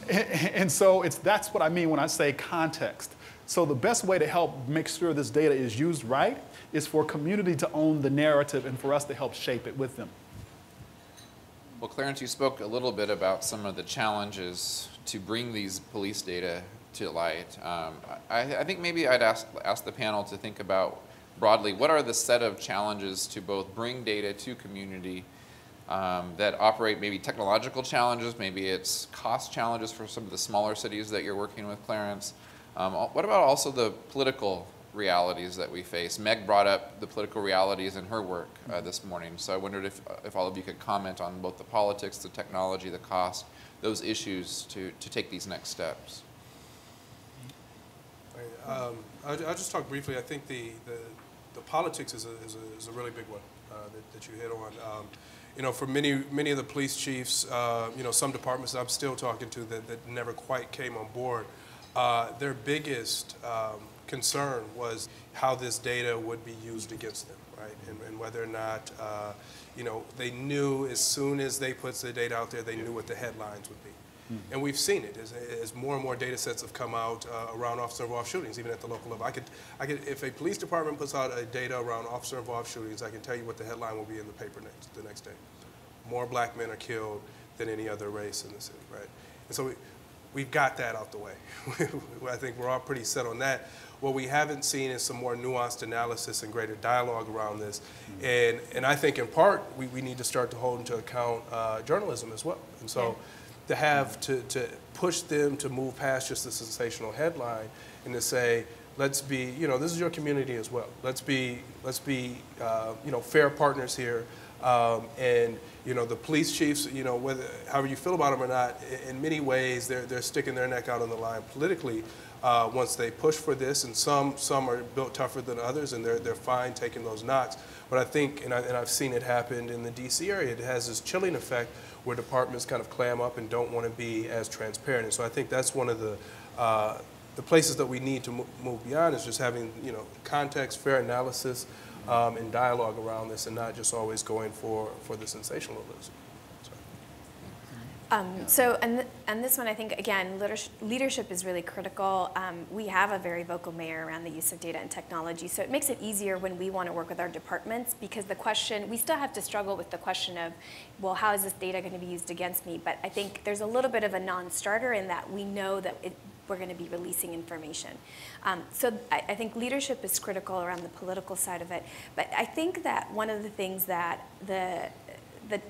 And so that's what I mean when I say context. So the best way to help make sure this data is used right is for community to own the narrative and for us to help shape it with them. Well, Clarence, you spoke a little bit about some of the challenges to bring these police data to light. I think maybe I'd ask the panel to think about broadly, what are the set of challenges to both bring data to community that operate, maybe technological challenges, maybe it's cost challenges for some of the smaller cities that you're working with, Clarence. What about also the political realities that we face? Meg brought up the political realities in her work this morning, so I wondered if all of you could comment on both the politics, the technology, the cost, those issues to take these next steps. I'll just talk briefly. I think the politics is a really big one that you hit on. For many of the police chiefs, some departments I'm still talking to that never quite came on board, their biggest concern was how this data would be used against them, right? And whether or not, they knew as soon as they put the data out there, they knew what the headlines would be. And we've seen it as more and more data sets have come out around officer-involved shootings, even at the local level. If a police department puts out data around officer-involved shootings, I can tell you what the headline will be in the paper the next day. More black men are killed than any other race in the city, right? And so we've got that out the way. I think we're all pretty set on that. What we haven't seen is some more nuanced analysis and greater dialogue around this. And I think in part, we need to start to hold into account journalism as well. And so to have to push them to move past just the sensational headline and to say, let's be, this is your community as well. Let's be fair partners here. And the police chiefs, however you feel about them or not, in many ways they're sticking their neck out on the line politically once they push for this. And some are built tougher than others, and they're fine taking those knocks. But I think, and I've seen it happen in the D.C. area, it has this chilling effect where departments kind of clam up and don't want to be as transparent. And so I think that's one of the places that we need to move beyond, is just having context, fair analysis, and dialogue around this, and not just always going for the sensationalism. And this one, I think, again, leadership is really critical. We have a very vocal mayor around the use of data and technology, so it makes it easier when we want to work with our departments, because we still have to struggle with the question of, well, how is this data going to be used against me? But I think there's a little bit of a non-starter in that we know that we're going to be releasing information. So I think leadership is critical around the political side of it. But I think that one of the things that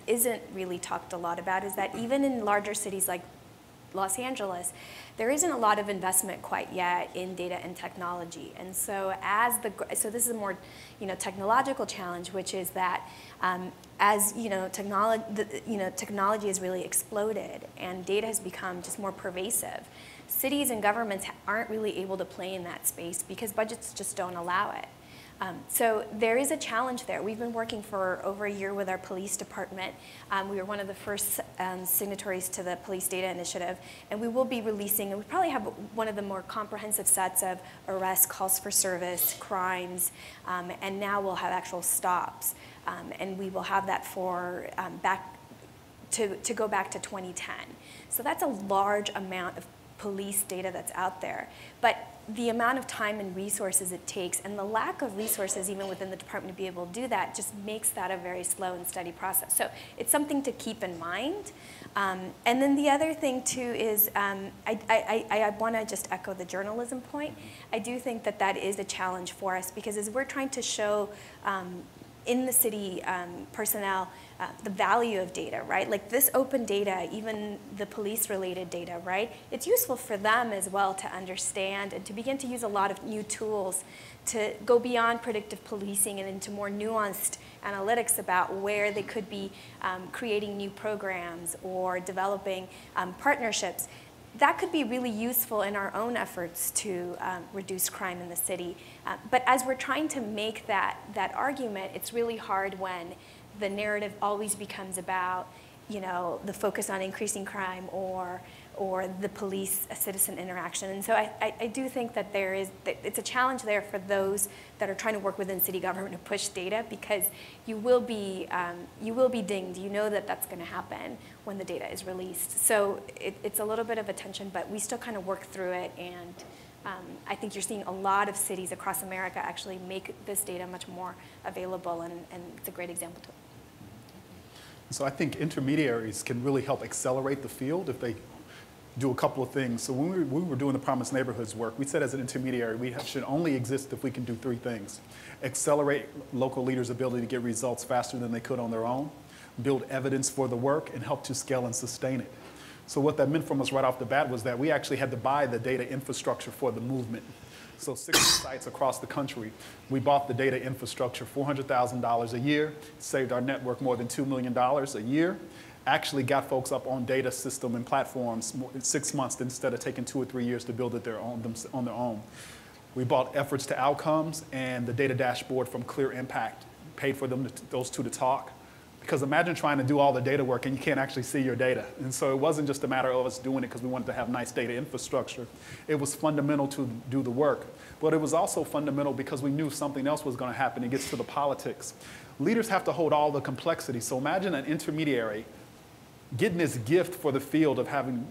isn't really talked a lot about is that even in larger cities like Los Angeles, there isn't a lot of investment quite yet in data and technology. And so so this is a more technological challenge, which is that as technology has really exploded and data has become just more pervasive, cities and governments aren't really able to play in that space because budgets just don't allow it. So there is a challenge there. We've been working for over a year with our police department. We were one of the first signatories to the Police Data Initiative, and we will be releasing, and we probably have one of the more comprehensive sets of arrests, calls for service, crimes, and now we'll have actual stops. And we will have that for to go back to 2010. So that's a large amount of police data that's out there. But the amount of time and resources it takes, and the lack of resources even within the department to be able to do that, just makes that a very slow and steady process. So it's something to keep in mind. And then the other thing too is, I want to just echo the journalism point. I do think that that is a challenge for us, because as we're trying to show in the city personnel the value of data, right? Like this open data, even the police-related data, right? It's useful for them as well to understand and to begin to use a lot of new tools to go beyond predictive policing and into more nuanced analytics about where they could be creating new programs or developing partnerships. That could be really useful in our own efforts to reduce crime in the city. But as we're trying to make that argument, it's really hard when the narrative always becomes about, the focus on increasing crime or the police-citizen interaction. And so I do think that it's a challenge there for those that are trying to work within city government to push data, because you will be dinged. You know that that's going to happen when the data is released. So it's a little bit of a tension, but we still kind of work through it. And I think you're seeing a lot of cities across America actually make this data much more available, and it's a great example to it. So I think intermediaries can really help accelerate the field if they do a couple of things. So when we were doing the Promised Neighborhoods work, we said as an intermediary, we should only exist if we can do three things: accelerate local leaders' ability to get results faster than they could on their own, build evidence for the work, and help to scale and sustain it. So what that meant from us right off the bat was that we actually had to buy the data infrastructure for the movement. So 60 sites across the country, we bought the data infrastructure, $400,000 a year, saved our network more than $2 million a year, actually got folks up on data system and platforms in 6 months instead of taking 2 or 3 years to build it on their own. We bought efforts to outcomes and the data dashboard from Clear Impact, paid for those two to talk. Because imagine trying to do all the data work and you can't actually see your data. And so it wasn't just a matter of us doing it because we wanted to have nice data infrastructure. It was fundamental to do the work. But it was also fundamental because we knew something else was going to happen. It gets to the politics. Leaders have to hold all the complexity. So imagine an intermediary getting this gift for the field of having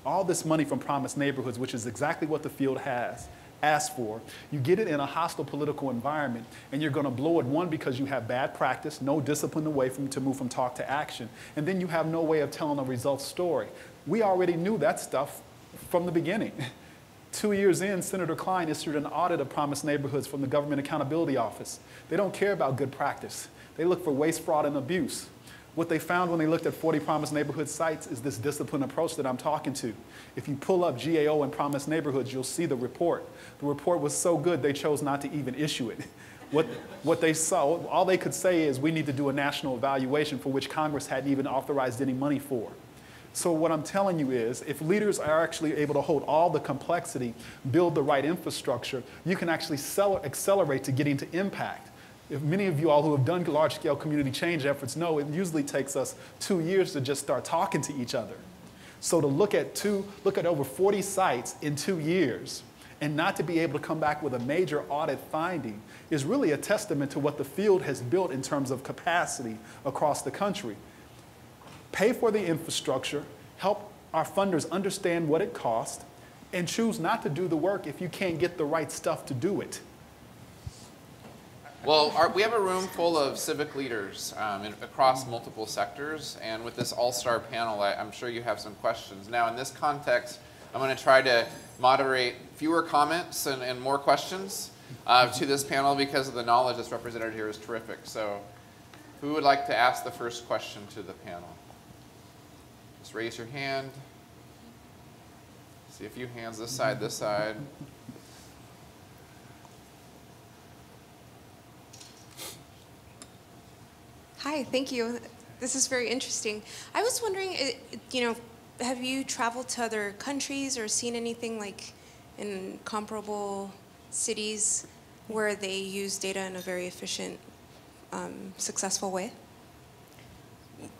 all this money from Promised Neighborhoods, which is exactly what the field has asked for. You get it in a hostile political environment, and you're going to blow it, one, because you have bad practice, no discipline to move from talk to action, and then you have no way of telling a results story. We already knew that stuff from the beginning. 2 years in, Senator Klein issued an audit of Promised Neighborhoods from the Government Accountability Office. They don't care about good practice. They look for waste, fraud, and abuse. What they found when they looked at 40 Promised Neighborhood sites is this disciplined approach that I'm talking to. If you pull up GAO and Promised Neighborhoods, you'll see the report. The report was so good, they chose not to even issue it. What they saw, all they could say is we need to do a national evaluation for which Congress hadn't even authorized any money for. So what I'm telling you is, if leaders are actually able to hold all the complexity, build the right infrastructure, you can actually accelerate to getting to impact. If many of you all who have done large-scale community change efforts know, it usually takes us 2 years to just start talking to each other. So to look at over 40 sites in 2 years and not to be able to come back with a major audit finding is really a testament to what the field has built in terms of capacity across the country. Pay for the infrastructure, help our funders understand what it costs, and choose not to do the work if you can't get the right stuff to do it. Well, we have a room full of civic leaders across multiple sectors, and with this all-star panel, I'm sure you have some questions. Now, in this context, I'm going to try to moderate fewer comments and more questions to this panel because of the knowledge that's represented here is terrific. So, who would like to ask the first question to the panel? Just raise your hand. See a few hands this side, this side. Hi, thank you. This is very interesting. I was wondering, have you traveled to other countries or seen anything like in comparable cities where they use data in a very efficient, successful way?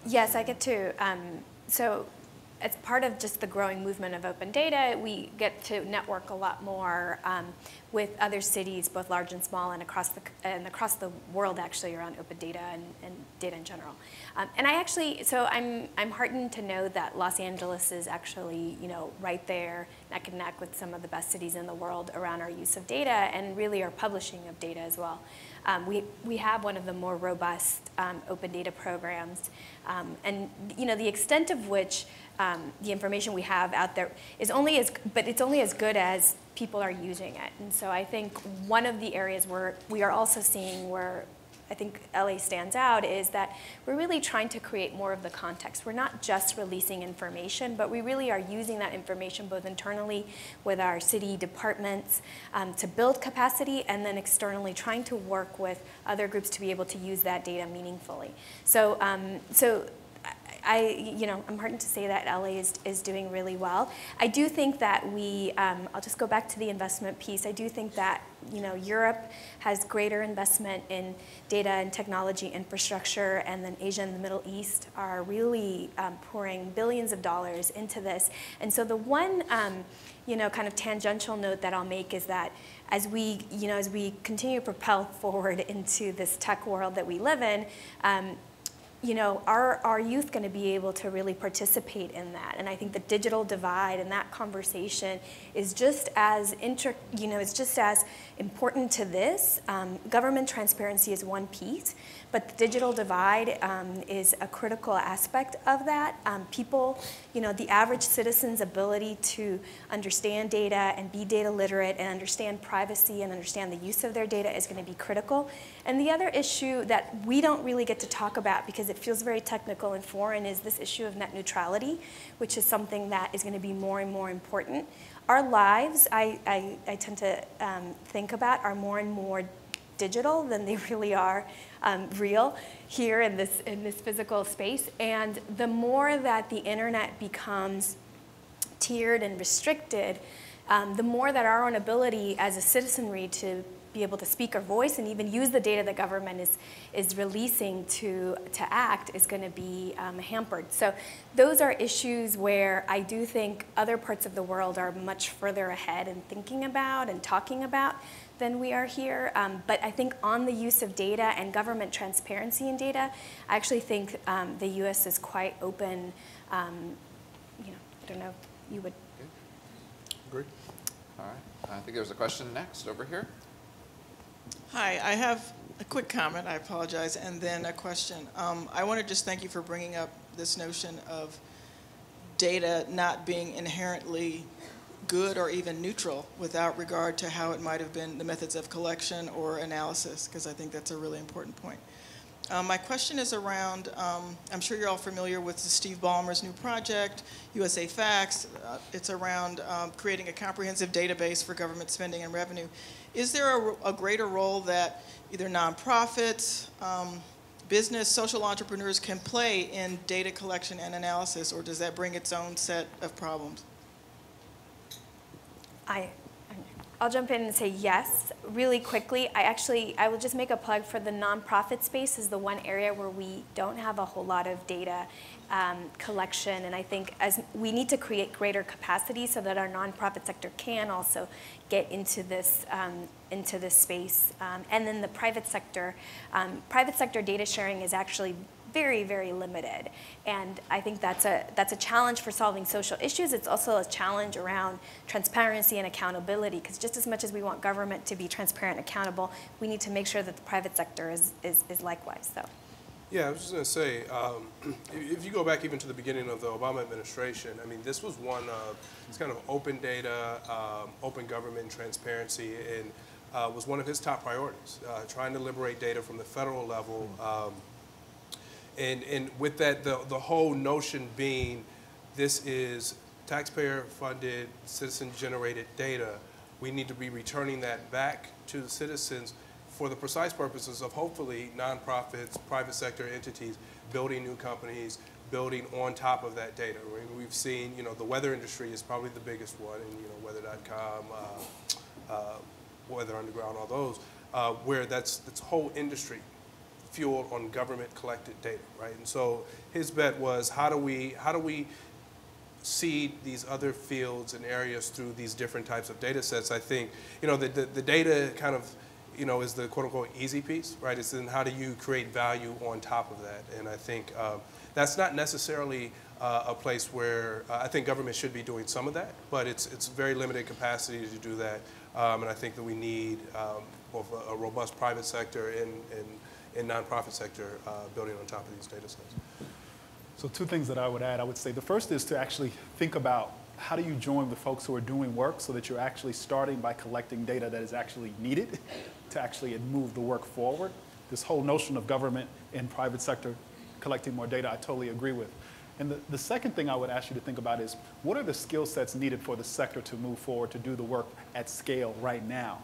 Yes, I get to. So as part of just the growing movement of open data, we get to network a lot more with other cities, both large and small, and across the world, actually, around open data and data in general. And I'm heartened to know that Los Angeles is actually, right there neck and neck with some of the best cities in the world around our use of data and really our publishing of data as well. We have one of the more robust open data programs, and the extent of which the information we have out there is only as good as people are using it. And so I think one of the areas where we are also seeing where I think LA stands out is that we're really trying to create more of the context. We're not just releasing information, but we really are using that information both internally with our city departments to build capacity, and then externally trying to work with other groups to be able to use that data meaningfully. So, I'm heartened to say that LA is doing really well. I do think that I'll just go back to the investment piece. I do think that, Europe has greater investment in data and technology infrastructure, and then Asia and the Middle East are really pouring billions of dollars into this. And so the one, kind of tangential note that I'll make is that as we continue to propel forward into this tech world that we live in, our youth going to be able to really participate in that? And I think the digital divide and that conversation is just as important to this. Government transparency is one piece, but the digital divide is a critical aspect of that. People, the average citizen's ability to understand data and be data literate and understand privacy and understand the use of their data is going to be critical. And the other issue that we don't really get to talk about because it feels very technical and foreign is this issue of net neutrality, which is something that is going to be more and more important. Our lives, I tend to think about, are more and more digital than they really are real here in this physical space. And the more that the internet becomes tiered and restricted, the more that our own ability as a citizenry to be able to speak our voice and even use the data that government is releasing to act is going to be hampered. So those are issues where I do think other parts of the world are much further ahead in thinking about and talking about. than we are here. But I think on the use of data and government transparency in data, I actually think the U.S. is quite open. I don't know if you would. Agree. All right. I think there's a question next over here. Hi, I have a quick comment, I apologize, and then a question. I want to just thank you for bringing up this notion of data not being inherently good or even neutral without regard to how it might have been the methods of collection or analysis, because I think that's a really important point. My question is around, I'm sure you're all familiar with Steve Ballmer's new project, USA Facts. It's around creating a comprehensive database for government spending and revenue. Is there a greater role that either nonprofits, business, social entrepreneurs can play in data collection and analysis, or does that bring its own set of problems? I'll jump in and say yes, really quickly. I will just make a plug for the nonprofit space is the one area where we don't have a whole lot of data collection, and I think as we need to create greater capacity so that our nonprofit sector can also get into this space. And then the private sector data sharing is actually very, very limited. And I think that's a challenge for solving social issues. It's also a challenge around transparency and accountability, because just as much as we want government to be transparent and accountable, we need to make sure that the private sector is likewise. So. Yeah, I was just going to say, if you go back even to the beginning of the Obama administration, I mean, this was one of, it's kind of open data, open government transparency, and was one of his top priorities, trying to liberate data from the federal level. And with that, the whole notion being this is taxpayer-funded, citizen-generated data. We need to be returning that back to the citizens for the precise purposes of hopefully nonprofits, private sector entities, building new companies, building on top of that data. We've seen, the weather industry is probably the biggest one, and weather.com, Weather Underground, all those, where that's whole industry fueled on government collected data, right? And so his bet was how do we seed these other fields and areas through these different types of data sets? I think, the data kind of, is the quote unquote easy piece, right? It's then how do you create value on top of that? And I think that's not necessarily a place where I think government should be doing some of that, but it's very limited capacity to do that. And I think that we need both a robust private sector and nonprofit sector building on top of these data sets. So two things that I would add. I would say the first is to actually think about how do you join with folks who are doing work so that you're actually starting by collecting data that is actually needed to actually move the work forward. This whole notion of government and private sector collecting more data, I totally agree with. And the second thing I would ask you to think about is what are the skill sets needed for the sector to move forward to do the work at scale right now?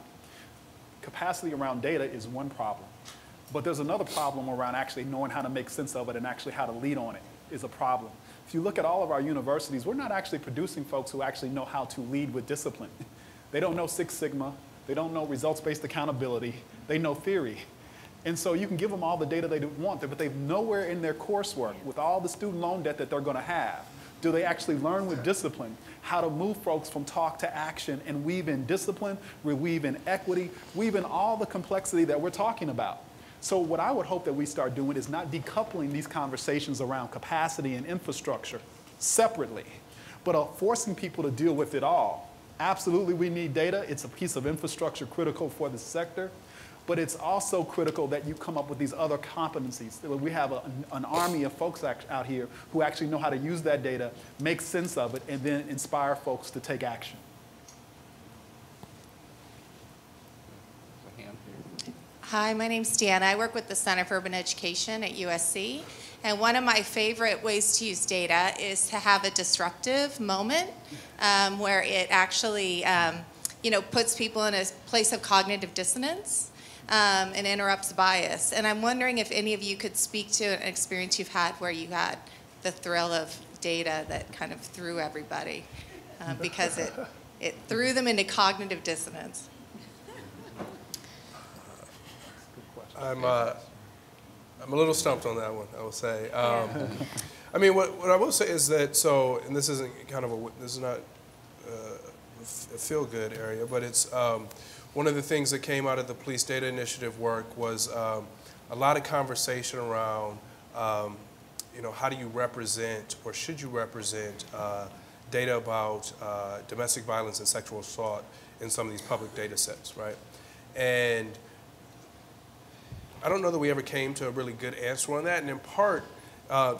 Capacity around data is one problem. But there's another problem around actually knowing how to make sense of it and actually how to lead on it is a problem. If you look at all of our universities, we're not actually producing folks who actually know how to lead with discipline. They don't know Six Sigma. They don't know results-based accountability. They know theory. And so you can give them all the data they want, but they've nowhere in their coursework with all the student loan debt that they're going to have. Do they actually learn with discipline how to move folks from talk to action and weave in discipline, weave in equity, weave in all the complexity that we're talking about? So what I would hope that we start doing is not decoupling these conversations around capacity and infrastructure separately, but forcing people to deal with it all. Absolutely, we need data. It's a piece of infrastructure critical for the sector, but it's also critical that you come up with these other competencies. We have an army of folks out here who actually know how to use that data, make sense of it, and then inspire folks to take action. Hi, my name's Deanna. I work with the Center for Urban Education at USC. And one of my favorite ways to use data is to have a disruptive moment where it actually puts people in a place of cognitive dissonance and interrupts bias. And I'm wondering if any of you could speak to an experience you've had where you had the thrill of data that kind of threw everybody because it threw them into cognitive dissonance. I'm a little stumped on that one, I will say. I mean, what I will say is that, and this isn't kind of this is not a feel-good area, but it's one of the things that came out of the Police Data Initiative work was a lot of conversation around, how do you represent, or should you represent, data about domestic violence and sexual assault in some of these public data sets, right? And I don't know that we ever came to a really good answer on that, and in part,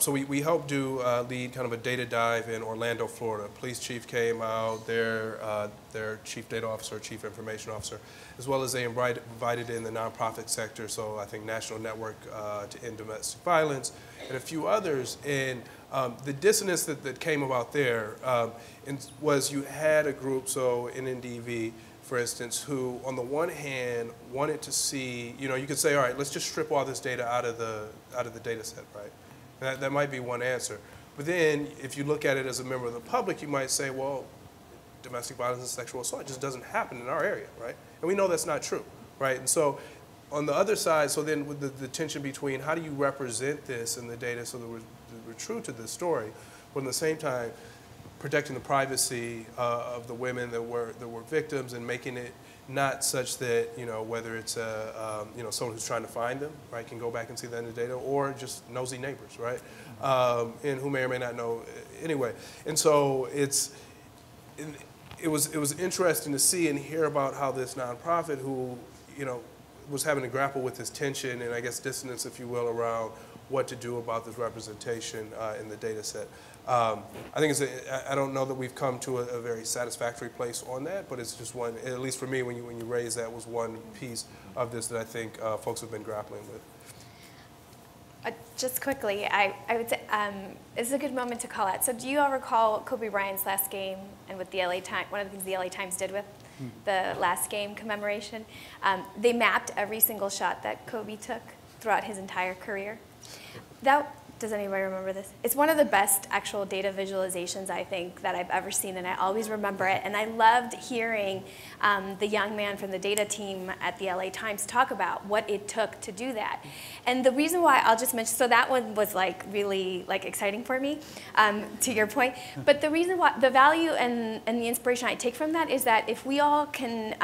so we helped lead kind of a data dive in Orlando, Florida. Police chief came out, their chief data officer, chief information officer, as well as they invited in the nonprofit sector, so I think National Network to End Domestic Violence, and a few others. And the dissonance that came about there was you had a group, so NNDV, for instance, who on the one hand wanted to see, you could say, all right, let's just strip all this data out of the data set, right? That might be one answer. But then if you look at it as a member of the public, you might say, well, domestic violence and sexual assault just doesn't happen in our area, right? And we know that's not true, right? And so on the other side, so then with the tension between how do you represent this in the data so that we're true to this story, but at the same time, protecting the privacy of the women that were victims and making it not such that, whether it's someone who's trying to find them, right, can go back and see that in the data, or just nosy neighbors, right, and who may or may not know anyway. And so it was interesting to see and hear about how this nonprofit who, was having to grapple with this tension and I guess dissonance, if you will, around what to do about this representation in the data set. I think I don't know that we've come to a very satisfactory place on that, but it's just one, at least for me, when you raise that, was one piece of this that I think folks have been grappling with. Just quickly, I would say this is a good moment to call out. So do you all recall Kobe Bryant's last game and what the LA Times, one of the things the LA Times did with the last game commemoration? They mapped every single shot that Kobe took throughout his entire career. Does anybody remember this? It's one of the best actual data visualizations, I think, that I've ever seen, and I always remember it. And I loved hearing the young man from the data team at the LA Times talk about what it took to do that. And the reason why, I'll just mention, so that one was really exciting for me, to your point. But the reason why, the value and the inspiration I take from that is that if we all can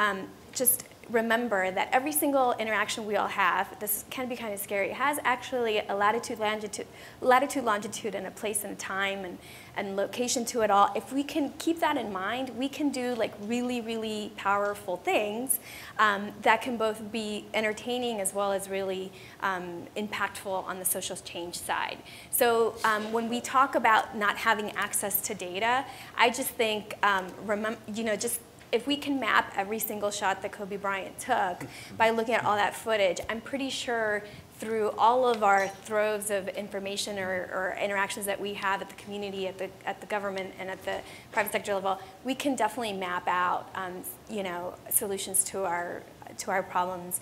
just remember that every single interaction we all have, this can be kind of scary, it has actually a latitude, longitude, and a place and a time and location to it all. If we can keep that in mind, we can do really powerful things that can both be entertaining as well as really impactful on the social change side. So when we talk about not having access to data, I just think, if we can map every single shot that Kobe Bryant took by looking at all that footage, I'm pretty sure through all of our troves of information or interactions that we have at the community, at the government, and at the private sector level, we can definitely map out, solutions to our problems,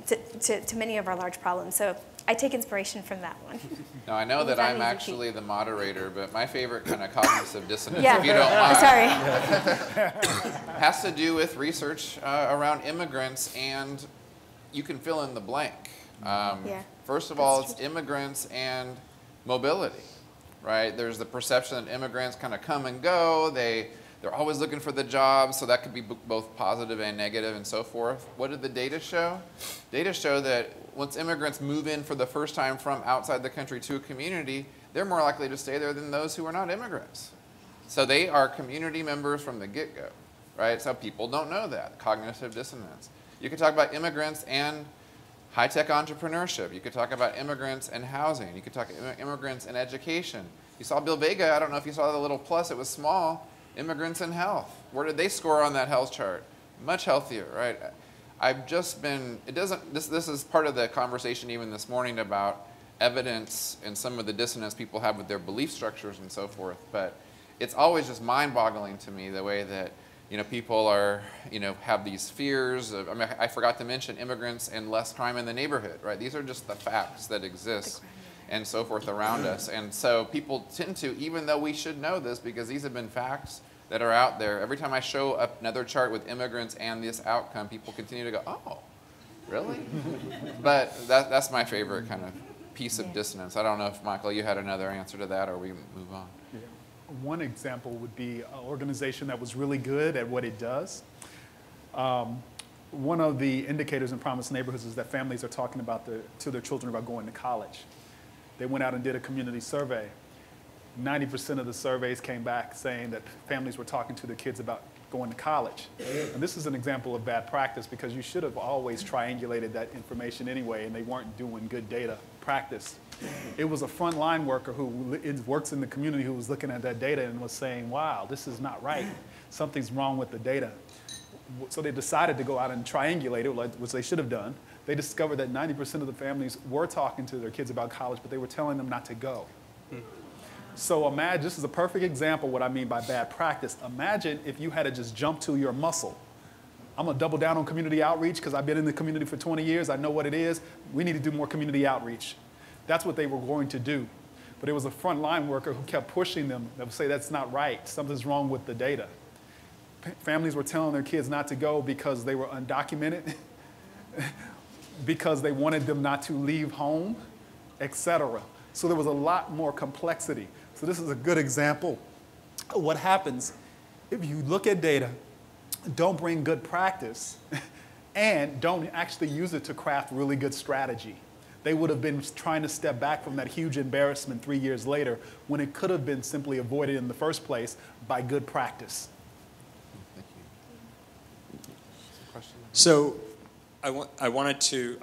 to many of our large problems. So I take inspiration from that one. Now, I know that I'm actually the moderator, but my favorite kind of cognitive dissonance, yeah. if you don't mind, Sorry. has to do with research around immigrants, and you can fill in the blank. Yeah, first of all, it's immigrants and mobility, right? There's the perception that immigrants kind of come and go. They're always looking for the job, so that could be both positive and negative and so forth. What did the data show? Data show that once immigrants move in for the first time from outside the country to a community, they're more likely to stay there than those who are not immigrants. So they are community members from the get-go, right? So people don't know that, cognitive dissonance. You could talk about immigrants and high-tech entrepreneurship. You could talk about immigrants and housing. You could talk immigrants and education. You saw Bill Vega, I don't know if you saw the little plus, it was small. Immigrants and health. Where did they score on that health chart? Much healthier, right? I've just been, this is part of the conversation even this morning about evidence and some of the dissonance people have with their belief structures and so forth, but it's always just mind-boggling to me the way that, people are, have these fears of, I forgot to mention immigrants and less crime in the neighborhood, right? These are just the facts that exist and so forth around us. And so people tend to, even though we should know this because these have been facts that are out there, every time I show up another chart with immigrants and this outcome, people continue to go, oh, really? But that's my favorite kind of piece of dissonance. I don't know if, Michael, you had another answer to that or we move on. Yeah. One example would be an organization that was really good at what it does. one of the indicators in promised neighborhoods is that families are talking to their children about going to college. They went out and did a community survey. 90% of the surveys came back saying that families were talking to their kids about going to college. And this is an example of bad practice because you should have always triangulated that information anyway, and they weren't doing good data practice. It was a frontline worker who works in the community who was looking at that data and was saying, wow, this is not right. Something's wrong with the data. So they decided to go out and triangulate it, which they should have done. They discovered that 90% of the families were talking to their kids about college, but they were telling them not to go. So imagine, this is a perfect example of what I mean by bad practice. Imagine if you had to just jump to your muscle. I'm going to double down on community outreach because I've been in the community for 20 years. I know what it is. We need to do more community outreach. That's what they were going to do. But it was a frontline worker who kept pushing them. They would say, that's not right. Something's wrong with the data. Families were telling their kids not to go because they were undocumented, because they wanted them not to leave home, etc. So there was a lot more complexity. So this is a good example of what happens if you look at data, don't bring good practice, and don't actually use it to craft really good strategy. They would have been trying to step back from that huge embarrassment 3 years later when it could have been simply avoided in the first place by good practice. So I wanted to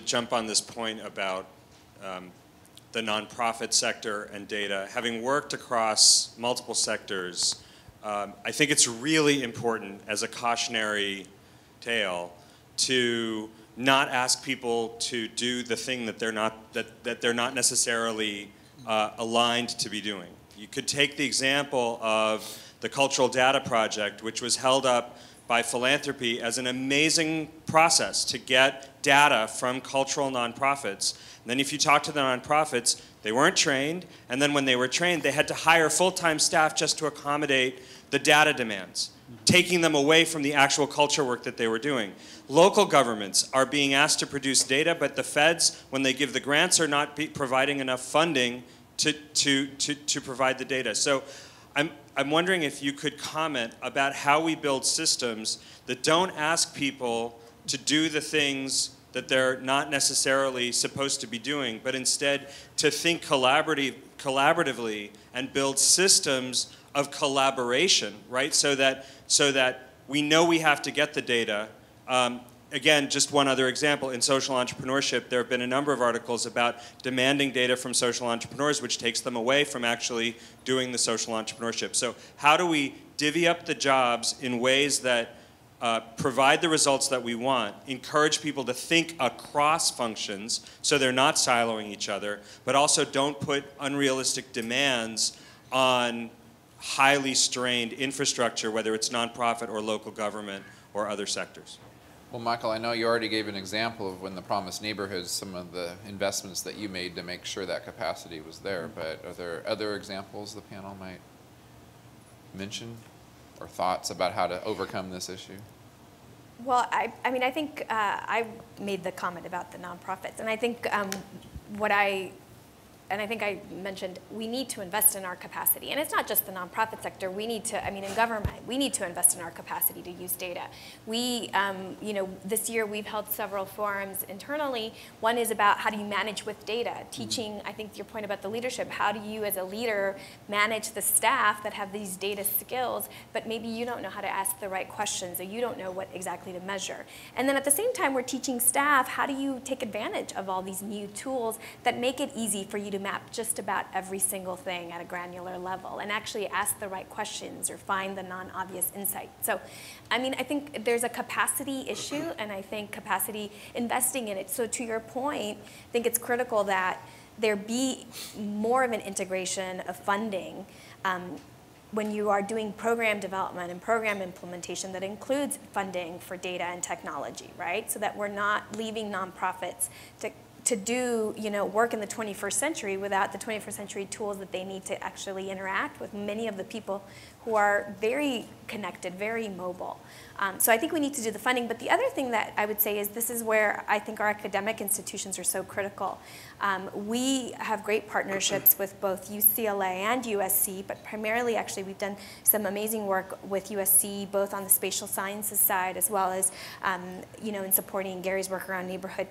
jump on this point about the nonprofit sector and data. Having worked across multiple sectors, I think it's really important as a cautionary tale to not ask people to do the thing that they're not necessarily aligned to be doing. You could take the example of the Cultural Data Project, which was held up by philanthropy as an amazing process to get data from cultural nonprofits. And then if you talk to the nonprofits, they weren't trained, and then when they were trained, they had to hire full-time staff just to accommodate the data demands, taking them away from the actual culture work that they were doing. Local governments are being asked to produce data, but the feds, when they give the grants, are not providing enough funding to provide the data. So I'm wondering if you could comment about how we build systems that don't ask people to do the things that they're not necessarily supposed to be doing, but instead to think collaboratively and build systems of collaboration, right? So that we know we have to get the data. Again, just one other example, in social entrepreneurship, there have been a number of articles about demanding data from social entrepreneurs, which takes them away from actually doing the social entrepreneurship. So how do we divvy up the jobs in ways that provide the results that we want, encourage people to think across functions so they're not siloing each other, but also don't put unrealistic demands on highly strained infrastructure, whether it's nonprofit or local government or other sectors? Well, Michael, I know you already gave an example of when the Promised Neighborhoods, some of the investments that you made to make sure that capacity was there, but are there other examples the panel might mention or thoughts about how to overcome this issue? Well, I mean, I think I made the comment about the nonprofits, and I think I think I mentioned we need to invest in our capacity. And it's not just the nonprofit sector. We need to, I mean, in government, we need to invest in our capacity to use data. We, you know, this year we've held several forums internally. One is about how do you manage with data, teaching, I think your point about the leadership, how do you as a leader manage the staff that have these data skills, but maybe you don't know how to ask the right questions or you don't know what exactly to measure. And then at the same time, we're teaching staff, how do you take advantage of all these new tools that make it easy for you to map just about every single thing at a granular level and actually ask the right questions or find the non-obvious insight. So, I mean, I think there's a capacity issue, and I think capacity, investing in it. So to your point, I think it's critical that there be more of an integration of funding when you are doing program development and program implementation that includes funding for data and technology, right? So that we're not leaving nonprofits to do, you know, work in the 21st century without the 21st century tools that they need to actually interact with many of the people who are very connected, very mobile. So I think we need to do the funding. But the other thing that I would say is this is where I think our academic institutions are so critical. We have great partnerships with both UCLA and USC, but primarily actually we've done some amazing work with USC, both on the spatial sciences side as well as in supporting Gary's work around neighborhood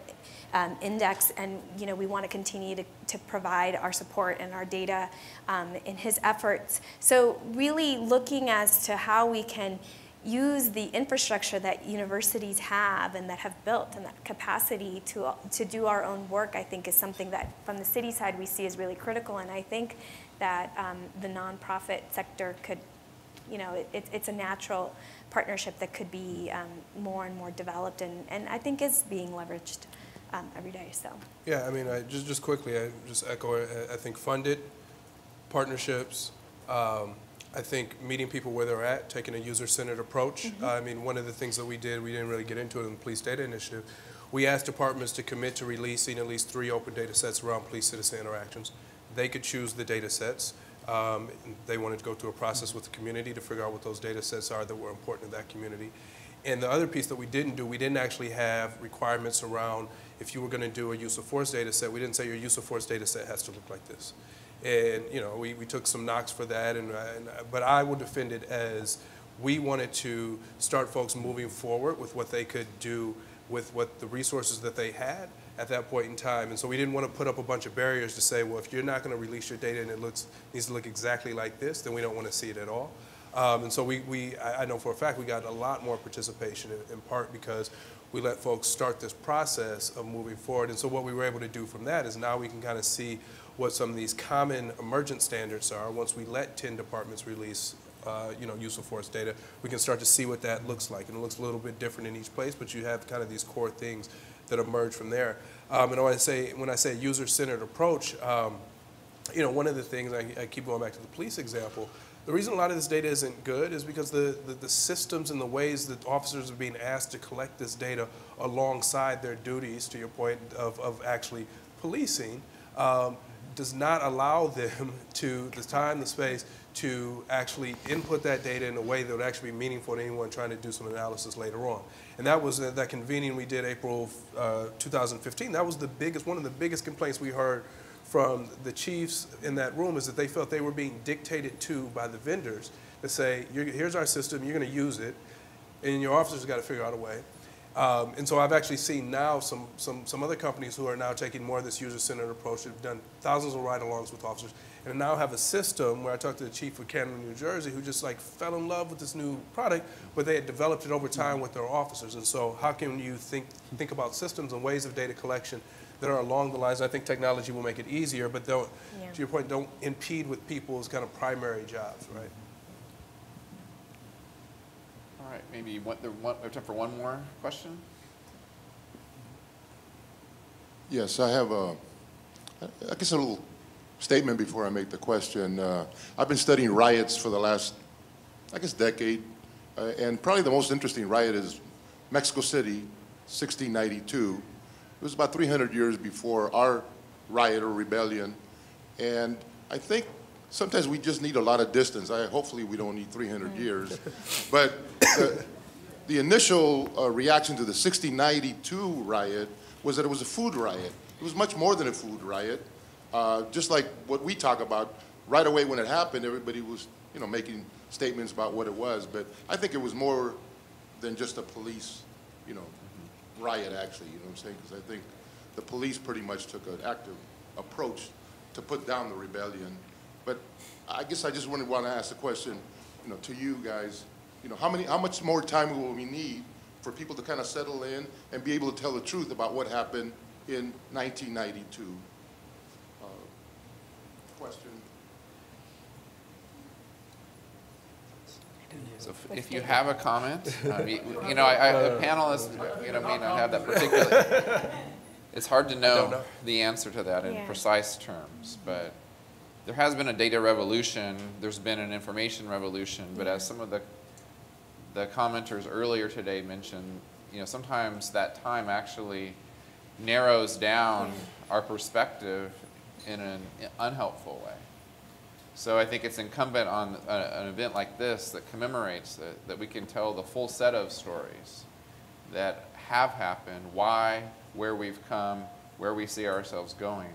index. And we want to continue to provide our support and our data in his efforts. So really looking as to how we can use the infrastructure that universities have and that have built and that capacity to do our own work, I think is something that from the city side we see is really critical. And I think that the nonprofit sector could, it's a natural partnership that could be more and more developed and I think is being leveraged every day. So yeah, I mean, just quickly, I just echo. I think funded partnerships. I think meeting people where they're at, taking a user-centered approach. I mean, one of the things that we did, we didn't really get into it in the Police Data Initiative, we asked departments to commit to releasing at least 3 open data sets around police-citizen interactions. They could choose the data sets. They wanted to go through a process with the community to figure out what those data sets are that were important to that community. And the other piece that we didn't do, we didn't actually have requirements around if you were going to do a use of force data set, we didn't say your use of force data set has to look like this. And we took some knocks for that, but I would defend it as we wanted to start folks moving forward with what they could do with what the resources that they had at that point in time. And so we didn't want to put up a bunch of barriers to say, well, if you're not going to release your data and it needs to look exactly like this, then we don't want to see it at all. And so I know for a fact we got a lot more participation in part because we let folks start this process of moving forward. And so what we were able to do from that is now we can kind of see what some of these common emergent standards are. Once we let 10 departments release use of force data, we can start to see what that looks like. And it looks a little bit different in each place, but you have kind of these core things that emerge from there. And when I say user-centered approach, one of the things, I keep going back to the police example, the reason a lot of this data isn't good is because the systems and the ways that officers are being asked to collect this data alongside their duties, to your point of actually policing, does not allow them to, the time, the space, to actually input that data in a way that would actually be meaningful to anyone trying to do some analysis later on. And that was that convening we did April 2015. That was one of the biggest complaints we heard from the chiefs in that room is that they felt they were being dictated to by the vendors to say, here's our system, you're going to use it, and your officers got to figure out a way. And so I've actually seen now some other companies who are now taking more of this user-centered approach. They've done thousands of ride-alongs with officers, and now have a system where I talked to the chief of Camden, New Jersey, who just fell in love with this new product, but they had developed it over time with their officers. And so how can you think about systems and ways of data collection that are along the lines? I think technology will make it easier, but don't, to your point, don't impede with people's kind of primary jobs, right? All right, maybe we have time for one more question. Yes, I have I guess a little statement before I make the question. I've been studying riots for the last, I guess, decade, and probably the most interesting riot is Mexico City, 1692. It was about 300 years before our riot or rebellion, and I think sometimes we just need a lot of distance. Hopefully we don't need 300 years. But the initial reaction to the 1692 riot was that it was a food riot. It was much more than a food riot. Just like what we talk about, right away when it happened, everybody was making statements about what it was. But I think it was more than just a police riot, actually, you know what I'm saying? Because I think the police pretty much took an active approach to put down the rebellion. But I guess I just want to ask the question, to you guys, how much more time will we need for people to kind of settle in and be able to tell the truth about what happened in 1992? Question. So if you have a comment, the panelists, may not have that particular. It's hard to know the answer to that in precise terms, but there has been a data revolution. There's been an information revolution, but as some of the commenters earlier today mentioned, sometimes that time actually narrows down our perspective in an unhelpful way. So I think it's incumbent on an event like this that commemorates it, that we can tell the full set of stories that have happened, why, where we've come, where we see ourselves going.